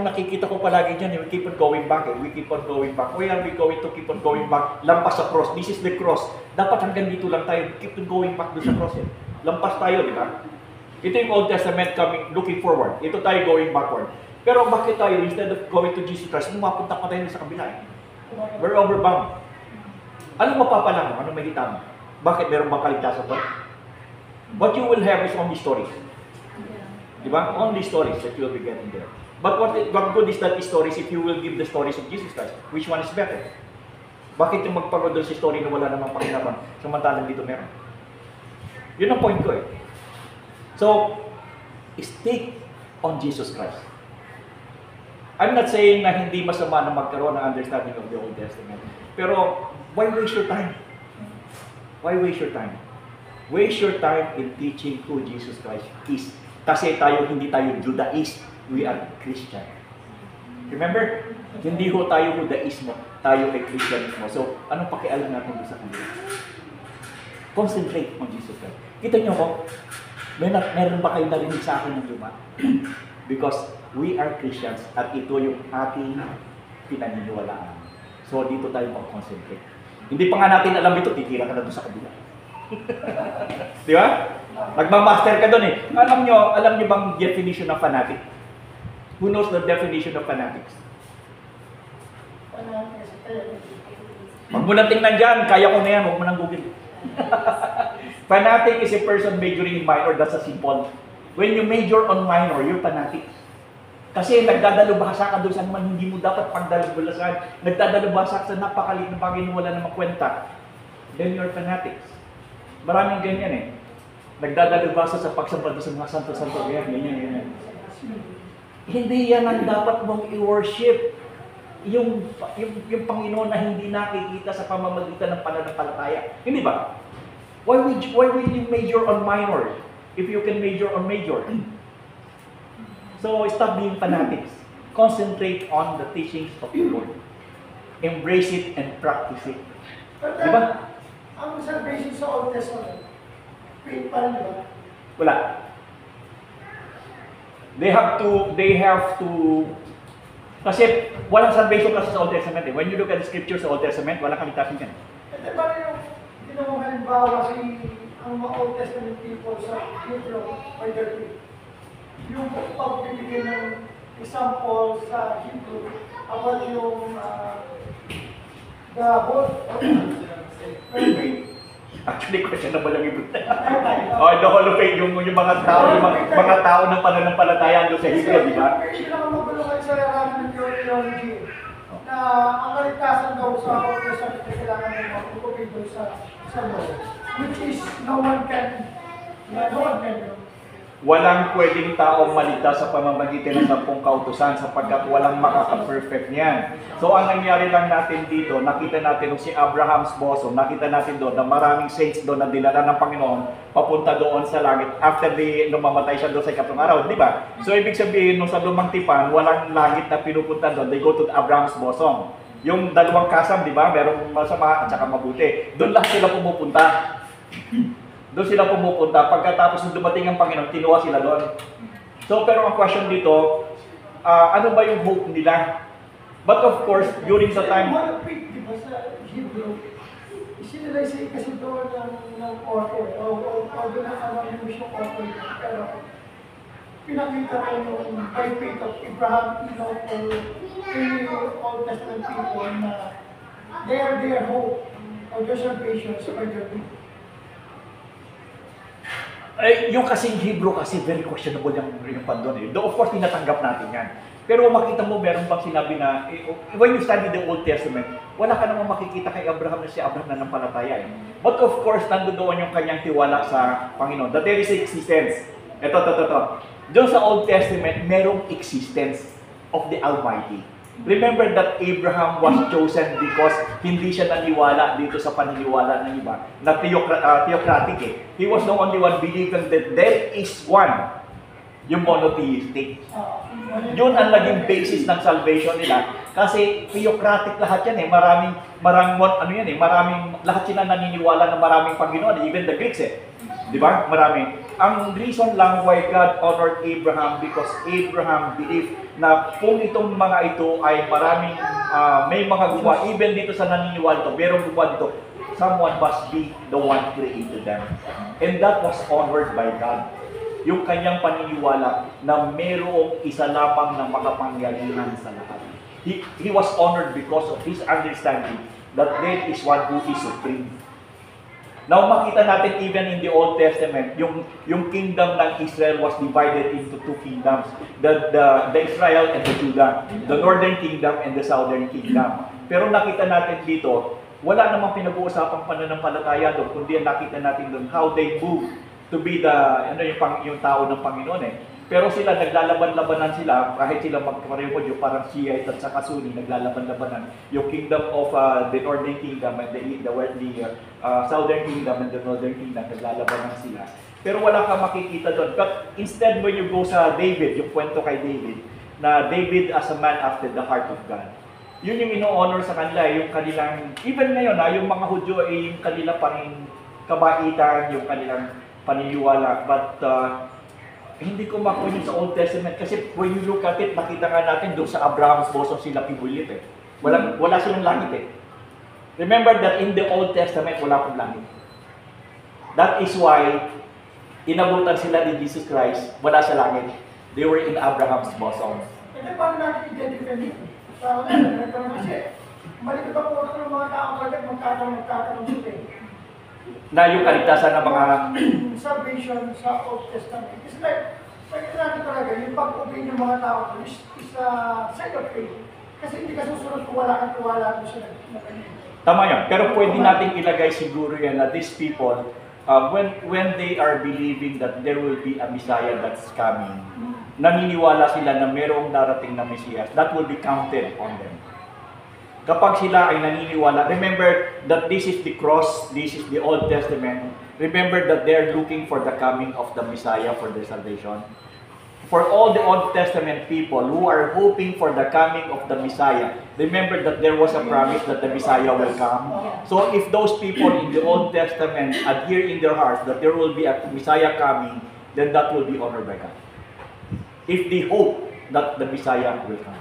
nakikita ko palagi dyan, we keep on going back, we keep on going back. Why are we going to keep on going back? Lampas sa cross. This is the cross. Dapat hanggang dito lang tayo. Keep on going back doon sa cross. Lampas tayo, di ba? Ito yung Old Testament looking forward. Ito tayo going backward. Pero bakit tayo, instead of going to Jesus Christ, mapunta pa tayo sa kabila? We're overbound. Anong mapapala mo? Anong makita mo? Bakit meron bang kaligtasan doon? What you will have is only stories. Diba? Only stories that you will be getting there. But what good is that stories if you will give the stories of Jesus Christ? Which one is better? Bakit yung magpagod doon sa story na wala namang pakinabang samantalang dito meron? Yun ang point ko eh. So, stick on Jesus Christ. I'm not saying na hindi masama na magkaroon ng understanding of the Old Testament. Pero, why waste your time? Why waste your time? Waste your time in teaching who Jesus Christ is. Kasi hindi tayo Judaist, we are Christian. Remember? Hindi ho tayo Judaismo, tayo ay Christianismo. So, anong pakialam natin doon sa kanila? Concentrate on Jesus Christ. Kita niyo ko, meron ba kayo narinig sa akin ng luma? Because we are Christians at ito yung ating pinaniniwalaan. So, dito tayo mag-concentrate. Hindi pa nga natin alam ito, titira ka na doon sa kabila. Di ba? Nagmamaster ka doon eh. Alam nyo bang definition of fanatic? Who knows the definition of fanatics? Huwag mo nang tingnan dyan, kaya ko na yan, huwag mo nang Google. Fanatic is a person majoring in minor, that's a simple. When you major on minor, you're fanatic. Kasi nagdadalubhasa ka doon sa naman hindi mo dapat pagdalubhasan. Nagdadalubhasa ka sa napakaliit na bagay na wala namang kwenta. Then you're fanatics. Maraming ganyan eh. Nagdadalubhasa sa pagsamba sa mga santo-santo. Ganyan. Hindi yan ang dapat mong i-worship. Yung Panginoon na hindi nakikita sa pamamagitan ng pananampalataya. Hindi ba? Why will you major on minor if you can major on major? So, stop being fanatics. Concentrate on the teachings of the Lord. Embrace it and practice it. Diba? Ang salvation sa Old Testament, faith pa rin, diba? Wala. They have to, kasi walang salvation kasi sa Old Testament eh. When you look at the scriptures sa Old Testament, walang kaligtasan yan. Ito ba yung ginawang halimbawa ang mga Old Testament people sa Hebrew by their faith? Yung pagbibigay ng example sa Hebrew about yung the whole faith. Actually, question na ba lang ito? The whole of faith, yung mga tao ng pananampalataya doon sa Hebrew, di ba? Sila ang magulungan sa larangan ng theology na ang kaligtasan daw sa Old Testament na kailangan ng mga pupugin doon sa Lord. Which is no one can. Walang pwedeng taong maligtas sa pamamagitan ng 10 kautusan sapagkat walang makaka-perfect niyan. So ang nangyari lang natin dito, nakita natin si Abraham's bosom, nakita natin doon na maraming saints doon na dinala ng Panginoon papunta doon sa langit after nung mamatay siya doon sa ikatlong araw, di ba? So ibig sabihin, nung sa lumang tipan, walang langit na pinupunta doon, they go to Abraham's bosom. Yung dalawang kasam, di ba? Merong masama at saka mabuti. Doon lang sila pumupunta. Doon sila pumupunta. Pagkatapos nung dumating ang Panginoon, kinuha sila doon. So, pero ang question dito, ano ba yung hope nila? But of course, during the time... Isinilay kasi doon ng author, o doon ang anonymous yung author niya. Pero pinakita ko yung by faith of Abraham, Enoch, or any Old Testament people na their hope or their salvation sa their faith. Eh, yung kasing Hebrew kasi very questionable yung pandon eh. Though of course, tinatanggap natin yan. Pero makita mo, meron bang sinabi na, when you study the Old Testament, wala ka namang makikita kay Abraham na si Abraham na nampalataya eh. But of course, nandoon yung kanyang tiwala sa Panginoon. That there is existence. Ito. Doon sa Old Testament, merong existence of the Almighty. Remember that Abraham was chosen because hindi siya naniwala dito sa paniniwala ng iba na theocratic eh. He was the only one believing that there is one, yung monotheistic. Yun ang naging basis ng salvation nila kasi theocratic lahat yan eh. Maraming lahat sila naniniwala na maraming Panginoon, even the Greeks eh. Di ba? Marami. Ang reason lang why God honored Abraham because Abraham believed na kung itong mga ito ay maraming may mga gumawa, even dito sa naniniwala ito, merong gumawa dito, someone must be the one created them. And that was honored by God. Yung kanyang paniniwala na merong isa lamang na makapangyarihan sa lahat. He was honored because of his understanding that there is one who is supreme. Now makita natin even in the Old Testament, yung kingdom ng Israel was divided into two kingdoms, the Israel and the Judah, the northern kingdom and the southern kingdom. Pero nakita natin dito, wala namang pinag-uusapang pananampalataya doon, kundi nakita natin doon how they move to be yung tao ng Panginoon eh. Pero sila naglalaban-labanan sila kahit sila magkapareho yung parang Shiite at saka Sunni naglalaban-labanan. Yung kingdom of the northern kingdom and the southern kingdom and the northern kingdom naglalabanan sila. Pero wala kang makikita doon. But instead when you go sa David, yung kwento kay David, na David as a man after the heart of God. Yun yung ino-honor sa kanila, yung kanilang, even ngayon yung mga Hudyo ay yung kanila pa rin kabaitan, yung kanilang paniniwala. But hindi ko makuha yun sa Old Testament kasi when you look at it, nakita nga natin doon sa Abraham's bosom sila pibulit eh. Wala silang langit eh. Remember that in the Old Testament, wala pong langit. That is why inabutan sila ni Jesus Christ, wala sa langit. They were in Abraham's bosom. Kasi paano natin i-identify nito? Kasi malikot pa po ng mga tao pagkat magkakaroon sila eh. Na yung kaligtasan ng mga salvation sa Old Testament. It's like, pagkita natin talaga, yung pag-obey ng mga tao is a sign of faith. Kasi hindi ka susunod kung wala kang tiwala mo sa kanila. tama yan. Pero pwede nating ilagay siguro yan na these people, when they are believing that there will be a Messiah that's coming, naniniwala sila na mayroong darating na Messiah, that will be counted on them. Kapag sila ay naniniwala, remember that this is the cross, this is the Old Testament. Remember that they're looking for the coming of the Messiah for their salvation. For all the Old Testament people who are hoping for the coming of the Messiah, remember that there was a promise that the Messiah will come. So if those people in the Old Testament adhere in their hearts that there will be a Messiah coming, then that will be honored by God. If they hope that the Messiah will come.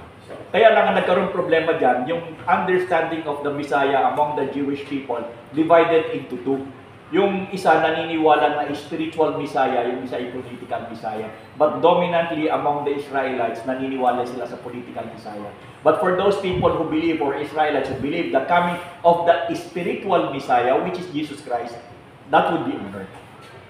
Kaya lang nagkaroon problema dyan, yung understanding of the Messiah among the Jewish people divided into two. Yung isa naniniwala na spiritual Messiah, yung isa ay political Messiah. But dominantly among the Israelites, naniniwala sila sa political Messiah. But for those people who believe, or Israelites who believe, the coming of the spiritual Messiah, which is Jesus Christ, that would be honored.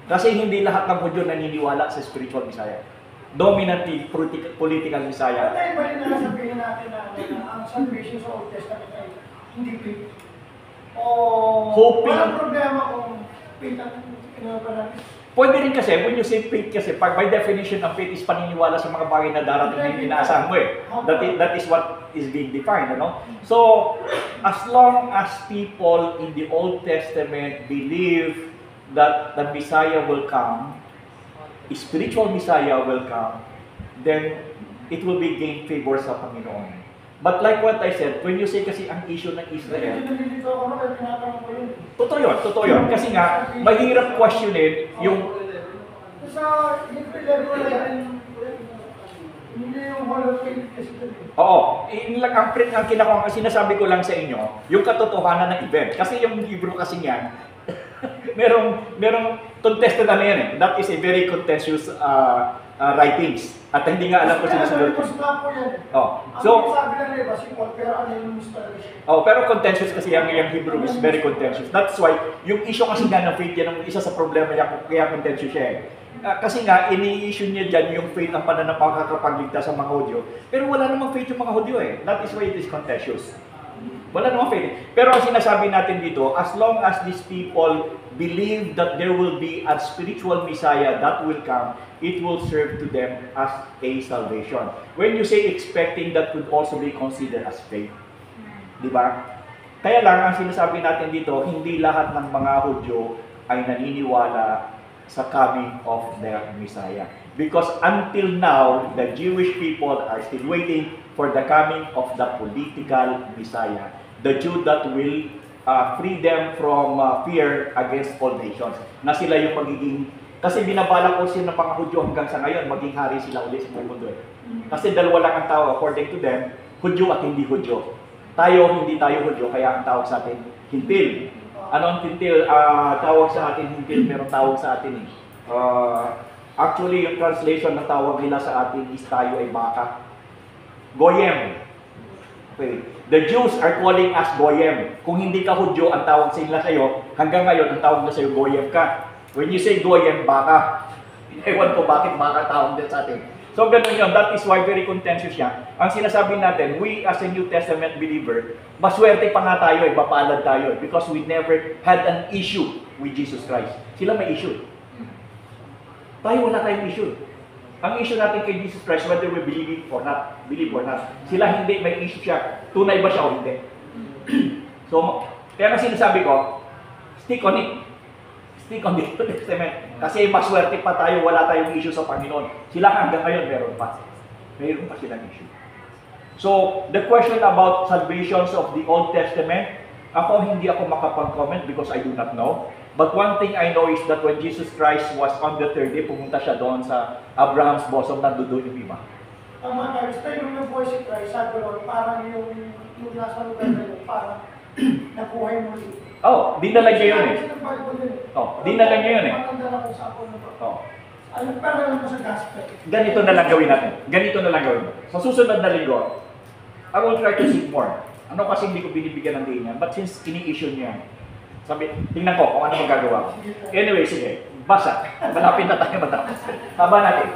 Kasi hindi lahat ng Hudyo naniniwala sa spiritual Messiah. Dominantly political Messiah. At iba rin na sabihin natin na ang salvation sa Old Testament ay hindi faith. O Hoping. walang problema kung faith ang kinagawa natin. Pwede rin kasi, when you say faith kasi, by definition ng faith is paniniwala sa mga bagay na darating na hindi inaasahan mo eh. That is what is being defined, ano? So, as long as people in the Old Testament believe that the Messiah will come, spiritual Messiah will come, then it will be gain favor sa Panginoon. But like what I said, when you say kasi ang issue ng Israel, Nalilito ako na kaya tinatanong ko yun. totoo yun. Kasi nga, mahirap questionin yung Sa Hebrew level na yan, hindi yung whole walang faith kasi doon eh. Oo, ang sinasabi ko lang sa inyo, yung katotohanan ng event. Kasi yung libro kasi niyan, merong contested na yan eh. That is a very contentious writings. At hindi nga alam ko sinusunod. Mas nga po yan eh. Oh, Ang so, sabi lang nila, si Paul, pero ano yung mas talaga siya. oh, pero contentious kasi yung Hebrew is very contentious. That's why, yung issue kasi nga ng faith, yan ang isa sa problema niya, kaya contentious siya eh. Kasi nga, ini-issue niya dyan yung faith ang pananapakakapagligtas sa mga Hudyo. Pero wala namang faith yung mga Hudyo eh. That is why it is contentious. Wala namang faith. Pero ang sinasabi natin dito, as long as these people believe that there will be a spiritual Messiah that will come, it will serve to them as a salvation. When you say expecting, that could also be considered as faith. Di ba? Kaya lang, ang sinasabi natin dito, hindi lahat ng mga Hudyo ay naniniwala sa coming of their Messiah. Because until now, the Jewish people are still waiting for the coming of the political Messiah. The Jew that will free them from fear against all nations. Na sila yung magiging, kasi binabalak ko sila ng mga Hudyo hanggang sa ngayon, maging hari sila ulit sa buong mundo. Kasi dalawa lang ang tao, according to them, Hudyo at hindi Hudyo. Tayo, hindi tayo Hudyo, kaya ang tawag sa atin, Hintil. Ano ang Hintil? Tawag sa atin, Hintil, meron tawag sa atin eh. Actually, yung translation ng tawag nila sa atin is tayo ay baka. Goyim. Okay. The Jews are calling us Goyim. Kung hindi ka Hudyo, ang tawag sila sa'yo, hanggang ngayon, ang tawag na sa'yo, Goyim ka. When you say Goyim, baka. Ewan ko bakit baka tawag din sa atin. So, ganun yun. That is why very contentious siya. Ang sinasabi natin, we as a New Testament believer, maswerte pa nga tayo, mapalad tayo, because we never had an issue with Jesus Christ. Sila may issue. Tayo wala tayong issue. Ang issue natin kay Jesus Christ, whether we believe or not, sila hindi, may issue siya. Tunay ba siya o hindi? So, kaya nga sinasabi ko, stick on it. Stick on the New Testament. Kasi maswerte pa tayo, wala tayong issue sa Panginoon. Sila hanggang ngayon, meron pa. Meron pa silang issue. So, the question about salvations of the Old Testament, hindi ako makapag-comment because I do not know. But one thing I know is that when Jesus Christ was on the third day, pumunta siya doon sa Abraham's bosom, nandoon yung iba. Tama ka, tayo ng buhay si Christ, sabi ko, parang yung nasa lugar na yun, parang nabuhay muli. Oh, dinala niya yun eh. Oh, dinala niya yun eh. Oh. Pero lang sa gospel. Ganito na lang gawin natin. Ganito na lang gawin. Sa susunod na linggo, I will try to seek more. Ano kasi hindi ko binibigyan ng diin yan. But since ini-issue niya, sabi, tingnan ko kung ano magagawa ko. Anyway, sige. Basa. Malapit na tayo matapos. Haba natin.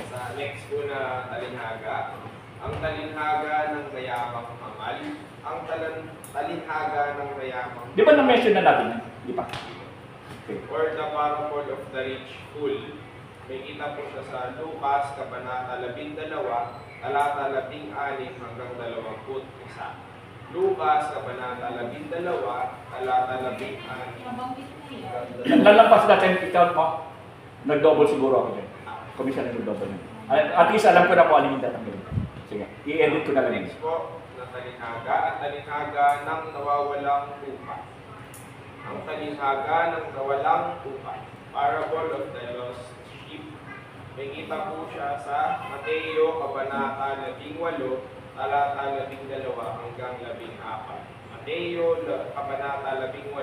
Sa next po na talinhaga, ang talinhaga ng mayamang hamal, ang talinhaga ng mayamang Di ba na-mention na natin yan? Di ba? Okay. or the parable of the rich fool. May kita po siya sa Lucas, Kabanata 12, talata 16 hanggang 21. Lucas, Kabanata 12, talata 16. Nabanggit ko yan. Lalampas natin i-count mo. Nag-double siguro ako dyan. Commission na nag-double yun. At least alam ko na po alin yung tatanggalin. Sige, i-edit ko na lang yun. Next po, na talinhaga at talinhaga ng nawawalang tupa. Ang talinhaga ng nawalang tupa. Parable of the lost sheep. May kita po siya sa Mateo, Kabanata 18, talata 12 hanggang 14. Mateo, Kabanata 18,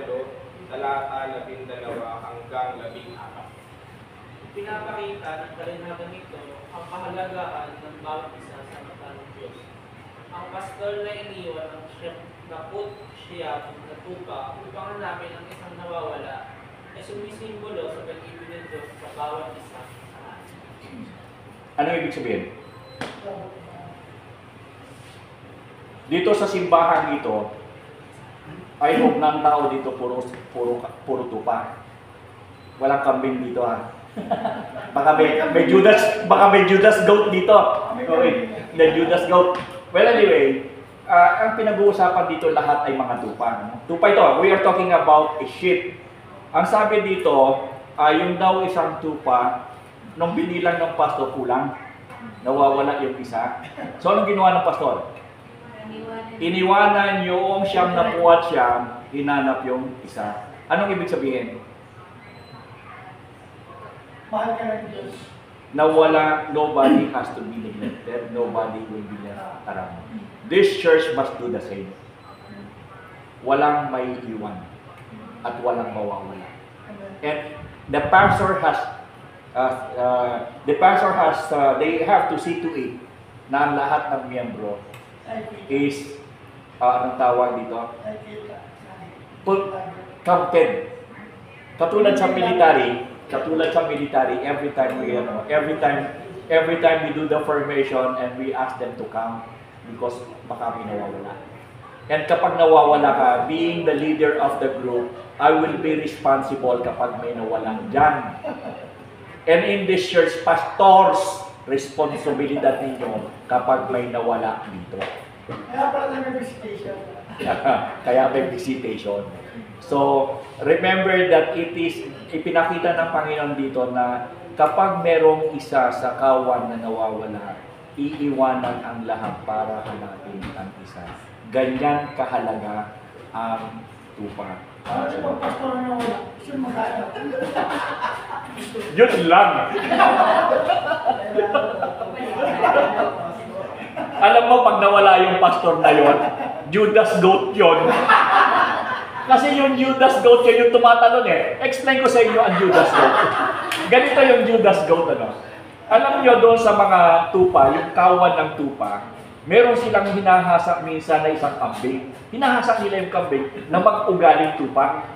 talata 12 hanggang 14. Pinapakita ng talinhaga nito ang kahalagahan ng bawat isa sa mata ng Diyos. Ang pastor na iniwan ng siyam na tupa upang hanapin ang isang nawawala ay sumisimbolo sa pag-ibig ng Diyos sa bawat isa sa atin. Ano ibig sabihin? Dito sa simbahan ito, I hope na ang tao dito puro tupa. Walang kambing dito ha. baka may Judas goat dito. Okay, the Judas goat. Well anyway, ang pinag-uusapan dito lahat ay mga tupa. Tupa ito, we are talking about a sheep. Ang sabi dito, yung daw isang tupa, nung binilang ng pastor kulang, nawawala yung isa. So anong ginawa ng pastor? Iniwanan yung siyam na puwat siyam, hinanap yung isa. Anong ibig sabihin? Mahal ka ng Diyos. na nobody has to be neglected, nobody will be left around. This church must do the same. Walang may iwan at walang mawawala. And the pastor has they have to see to it na ang lahat ng miyembro is anong tawag dito? Counted. Katulad sa military, every time we do the formation and we ask them to come because baka may nawawala. And kapag nawawala ka, being the leader of the group, I will be responsible kapag may nawalan dyan. And in this church, pastors, responsibilidad ninyo kapag may nawala dito. Kaya pala na may visitation. Kaya may visitation. So, remember that ipinakita ng Panginoon dito na kapag merong isa sa kawan na nawawala, iiwanan ang lahat para hanapin ang isa. Ganyan kahalaga ang tupa. Ano yung pastor na wala? Siya maghanap. Yun lang. Alam mo, pag nawala yung pastor na yon, Judas goat yon. Kasi yung Judas goat yun yung tumatalon eh. Explain ko sa inyo ang Judas goat. Ganito yung Judas goat, ano. Alam nyo doon sa mga tupa, yung kawan ng tupa, meron silang hinahasak minsan na isang kambing. Hinahasak nila yung kambing na mag-ugaling tupa.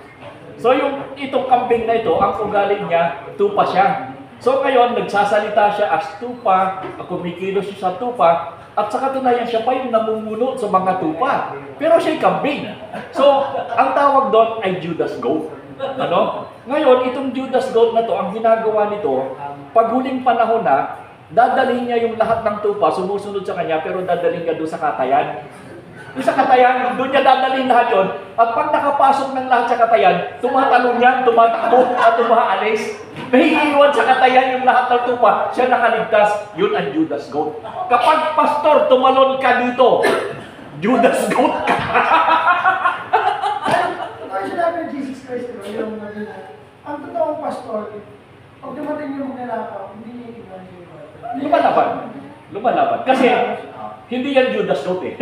So itong kambing na ito, ang ugaling niya, tupa siya. So ngayon, nagsasalita siya as tupa, kumikilos siya sa tupa, at sa katunayan siya pa yung namumuno sa mga tupa. Pero siya'y kambing. So, ang tawag doon ay Judas goat. Ano? Ngayon, itong Judas goat na to, ang ginagawa nito, pag huling panahon na, dadalhin niya yung lahat ng tupa, sumusunod sa kanya, pero dadalhin niya doon sa katayan. Doon sa katayan, doon niya dadalhin lahat yun. At pag nakapasok ng lahat sa katayan, tumatalon yan, tumatakbo, at umaalis. Nahiiwan sa katayan yung lahat ng tupa, siya nakaligtas, yun ang Judas goat. Kapag pastor, tumalon ka dito, Judas goat ka. Ito yung sinabi ng Jesus Christ, diba? Yung ang totoong pastor, pag dumating yung magnanakaw, hindi niya iwan yung Lumalaban. Kasi, hindi yan Judas goat eh.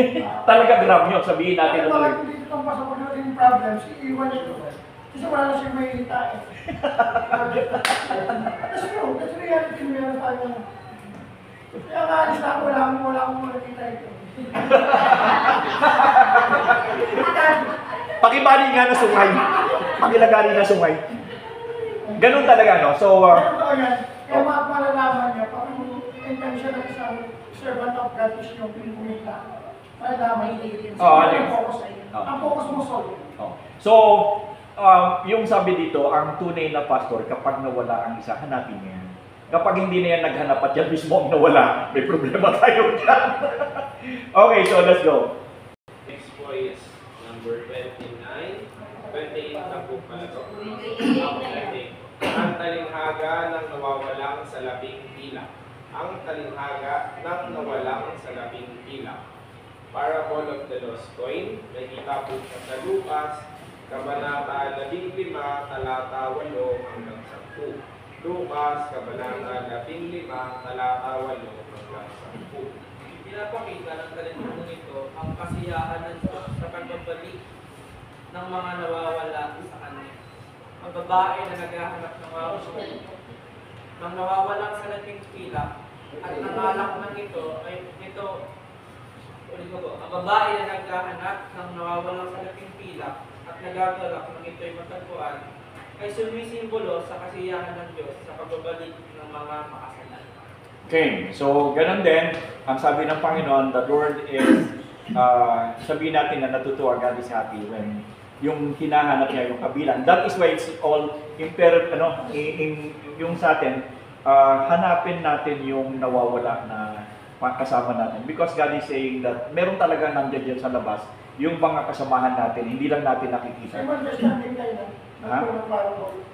Talaga gram yun, sabihin natin. Pero bakit hindi itong pastor, pag dumating yung problems, iiwan niya ito. Kasi wala na siyang may tae. That's true. That's reality. Meron tayo. Kaya nga, alis na ako. Wala akong makikita ito. Pakibali nga na sungay. Pakilagari na sungay. Ganun talaga, no? So, Kaya totoo yan. Kaya malalaman niya, pag intention ng isang servant of God is yung pinumita, malalaman niya. Ang focus mo solid. So, yung sabi dito, ang tunay na pastor, kapag nawala ang isa, hanapin niya yan. Kapag hindi na yan naghanap at yan mismo ang nawala, may problema tayo dyan. Okay, so let's go. Next po is number 29. 28 na po pala to. Ang talinghaga ng nawawalang sa labing pilak. Ang talinghaga ng nawalang sa labing pilak. Parable of the lost coin. Nakita po siya sa Lucas, Kabanata 15, talata 8 hanggang 10. Lucas, Kabanata 15, talata 8 hanggang 10. Pinapakita ng talentong ito ang kasiyahan ng Diyos sa pagbabalik ng mga nawawala sa Kanya. Ang babae na naghahanap ng mga ng nawawalang sa lating pilak at nangalak ng ito ay ang babae na naghahanap ng nawawalang sa lating pilak at nagagalak ng ito'y matagpuan ay sumisimbolo sa kasiyahan ng Diyos sa pagbabalik ng mga makasalan. Okay, so ganun din, ang sabi ng Panginoon, the Lord is, sabihin natin na natutuwa, God is happy when yung hinahanap niya yung kabilang. That is why it's all yung sa atin, hanapin natin yung nawawala na kasama natin. Because God is saying that meron talaga nandiyan dyan sa labas, yung mga kasamahan natin, hindi lang natin nakikita. Same understanding tayo na parable.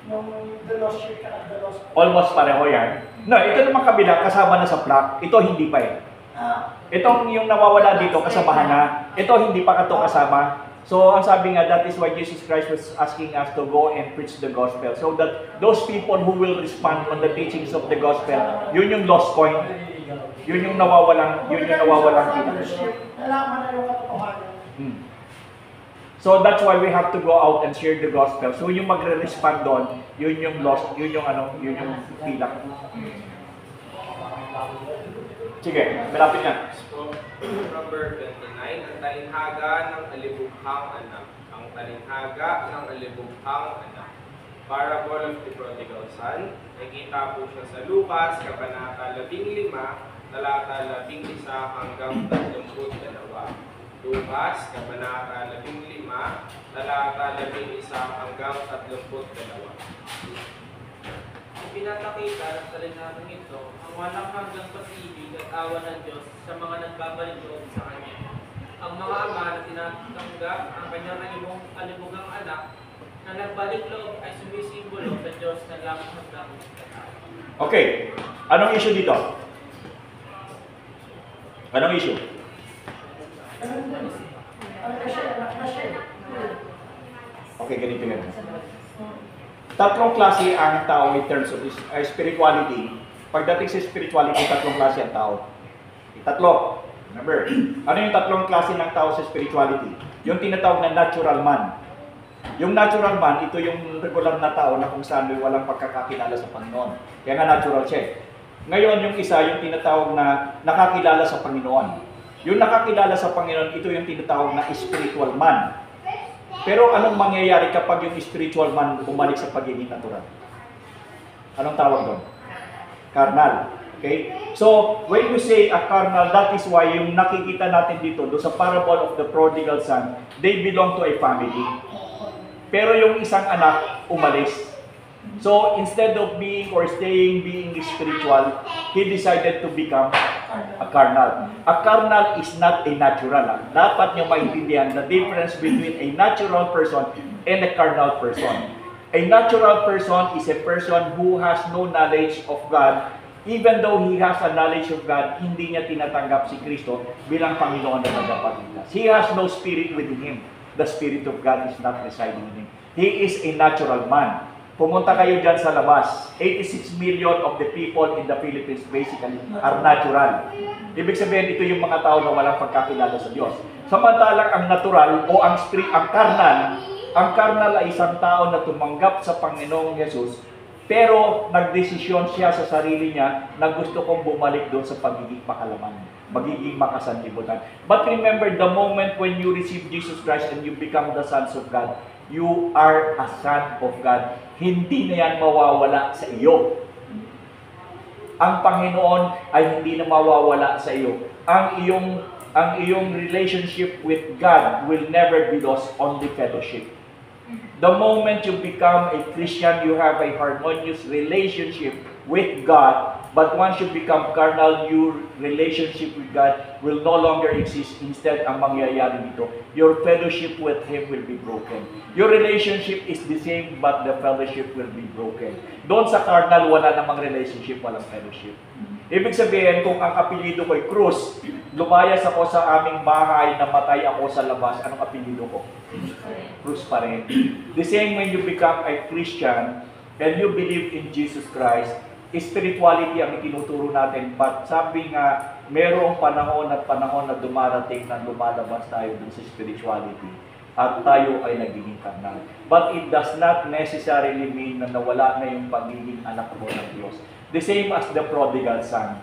Yung the lost sheep and the lost coin. Almost pareho yan. No, ito naman kabila, kasama na sa plot. Ito hindi pa eh. Itong yung nawawala dito, kasamahan na. Ito hindi pa kato kasama. So, ang sabi nga, that is why Jesus Christ was asking us to go and preach the gospel. So that those people who will respond on the teachings of the gospel, yun yung lost coin. Yun yung nawawalang fellowship, nalaman na yung katotohanan. So that's why we have to go out and share the gospel. So yung magre-respond doon, yun yung lost, yun yung pilak. Sige, malapit na. So, number 29, ang talinhaga ng alibughang anak. Ang talinhaga ng alibughang anak. Parable of the Prodigal Son. Nakita po siya sa Lucas, Kabanata 15, talata 11 hanggang 32. Lucas, Kabanata 15, talata 11 hanggang 32. Pinapakita ng talinhagang ito ang walang hanggang pag-ibig at awa ng Diyos sa mga nagbabalik loob sa Kanya. Ang mga ama na tinatanggap ang kanyang alibugang anak na nagbalik loob ay sumisimbolo sa Diyos na langit hanggang katao. Okay, anong issue dito? Anong issue? Okay, ganito yan. Tatlong klase ang tao in terms of spirituality. Pagdating sa spirituality, tatlong klase ang tao. Tatlo. Remember, ano yung tatlong klase ng tao sa spirituality? Yung tinatawag na natural man. Yung natural man, ito yung regular na tao na kung saan walang pagkakakilala sa Panginoon. Kaya nga natural siya. Ngayon, yung isa, yung tinatawag na nakakilala sa Panginoon. Yung nakakilala sa Panginoon, ito yung tinatawag na spiritual man. Pero anong mangyayari kapag yung spiritual man bumalik sa pagiging natural? Anong tawag doon? Carnal. Okay? So, when you say a carnal, that is why yung nakikita natin dito, doon sa parable of the prodigal son, they belong to a family. Pero yung isang anak, umalis. So, instead of being spiritual, he decided to become a carnal. A carnal is not a natural. Dapat nyo maintindihan the difference between a natural person and a carnal person. A natural person is a person who has no knowledge of God. Even though he has a knowledge of God, hindi niya tinatanggap si Kristo bilang Panginoon na nagpapalitas. He has no spirit within him. The Spirit of God is not residing in him. He is a natural man. Pumunta kayo dyan sa labas. 86 million of the people in the Philippines basically are natural. Ibig sabihin, ito yung mga tao na walang pagkakilala sa Diyos. Samantalang ang natural o ang carnal ay isang tao na tumanggap sa Panginoong Jesus, pero nagdesisyon siya sa sarili niya na gusto kong bumalik doon sa pagiging makalaman, magiging makasanlibutan. But remember, the moment when you receive Jesus Christ and you become the sons of God, you are a son of God. Hindi na yan mawawala sa iyo. Ang Panginoon ay hindi na mawawala sa iyo. Ang iyong relationship with God will never be lost, only fellowship. The moment you become a Christian, you have a harmonious relationship with God. But once you become carnal, your relationship with God will no longer exist. Instead, ang mangyayari dito, your fellowship with Him will be broken. Your relationship is the same, but the fellowship will be broken. Doon sa carnal, wala namang relationship, walang fellowship. Ibig sabihin, kung ang apelido ko'y Cruz, lumayas ako sa aming bahay, namatay ako sa labas, anong apelido ko? Cruz pa rin. The same when you become a Christian and you believe in Jesus Christ, spirituality ang itinuturo natin. But sabi nga, merong panahon na dumarating na lumalabas tayo dun sa spirituality at tayo ay nagiging carnal. But it does not necessarily mean na nawala na yung pagiging anak mo ng Diyos. The same as the prodigal son.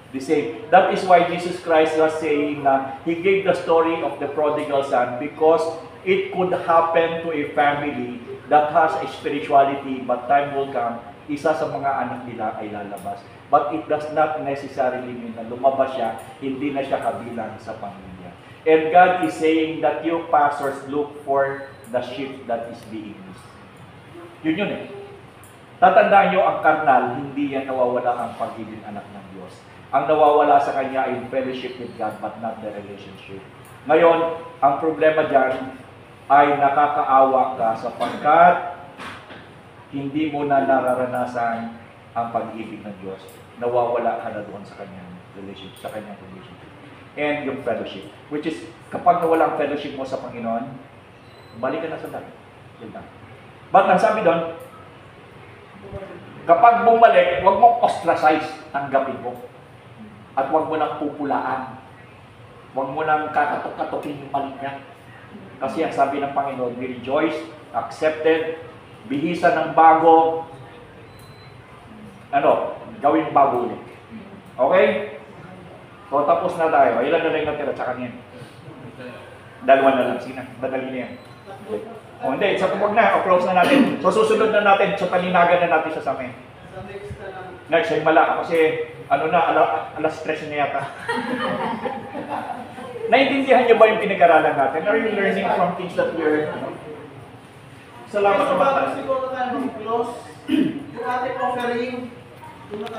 The same. That is why Jesus Christ was saying na He gave the story of the prodigal son because it could happen to a family that has a spirituality, but time will come, isa sa mga anak nila ay lalabas. But it does not necessarily mean na lumabas siya, hindi na siya kabilang sa pamilya. And God is saying that you pastors look for the sheep that is being missed. Yun eh. Tatandaan nyo, ang karnal, hindi yan nawawala ang pagiging anak ng Diyos. Ang nawawala sa kanya ay fellowship with God, but not the relationship. Ngayon, ang problema dyan ay nakakaawa ka sapagkat hindi mo na nararanasan ang pag-ibig ng Diyos. Nawawala ka na doon sa kanyang relationship, And yung fellowship. Which is, kapag nawala ang fellowship mo sa Panginoon, balik ka na sa dati. Yun lang. But ang sabi doon, kapag bumalik, huwag mong ostracize, tanggapin mo. At huwag mo nang pupulaan. Huwag mo nang kakatok-katokin yung mali niya. Kasi ang sabi ng Panginoon, we rejoice, accepted, bihisan ng bago, gawin bago ulit. Okay? So, tapos na tayo. Ilan na lang natira sa kanya? Dalawa na lang. Sige na, madali na yan. O hindi, sa tupag na, o close na natin. So, susunod na natin, so talinagan na natin sa amin. Next, ay mala, kasi alas 3 na yata. Naintindihan niyo ba yung pinag-aralan natin? Are you learning from things that we are, Salamat So, naman bago tayo. siguro tayo mag-close, yung ating offering,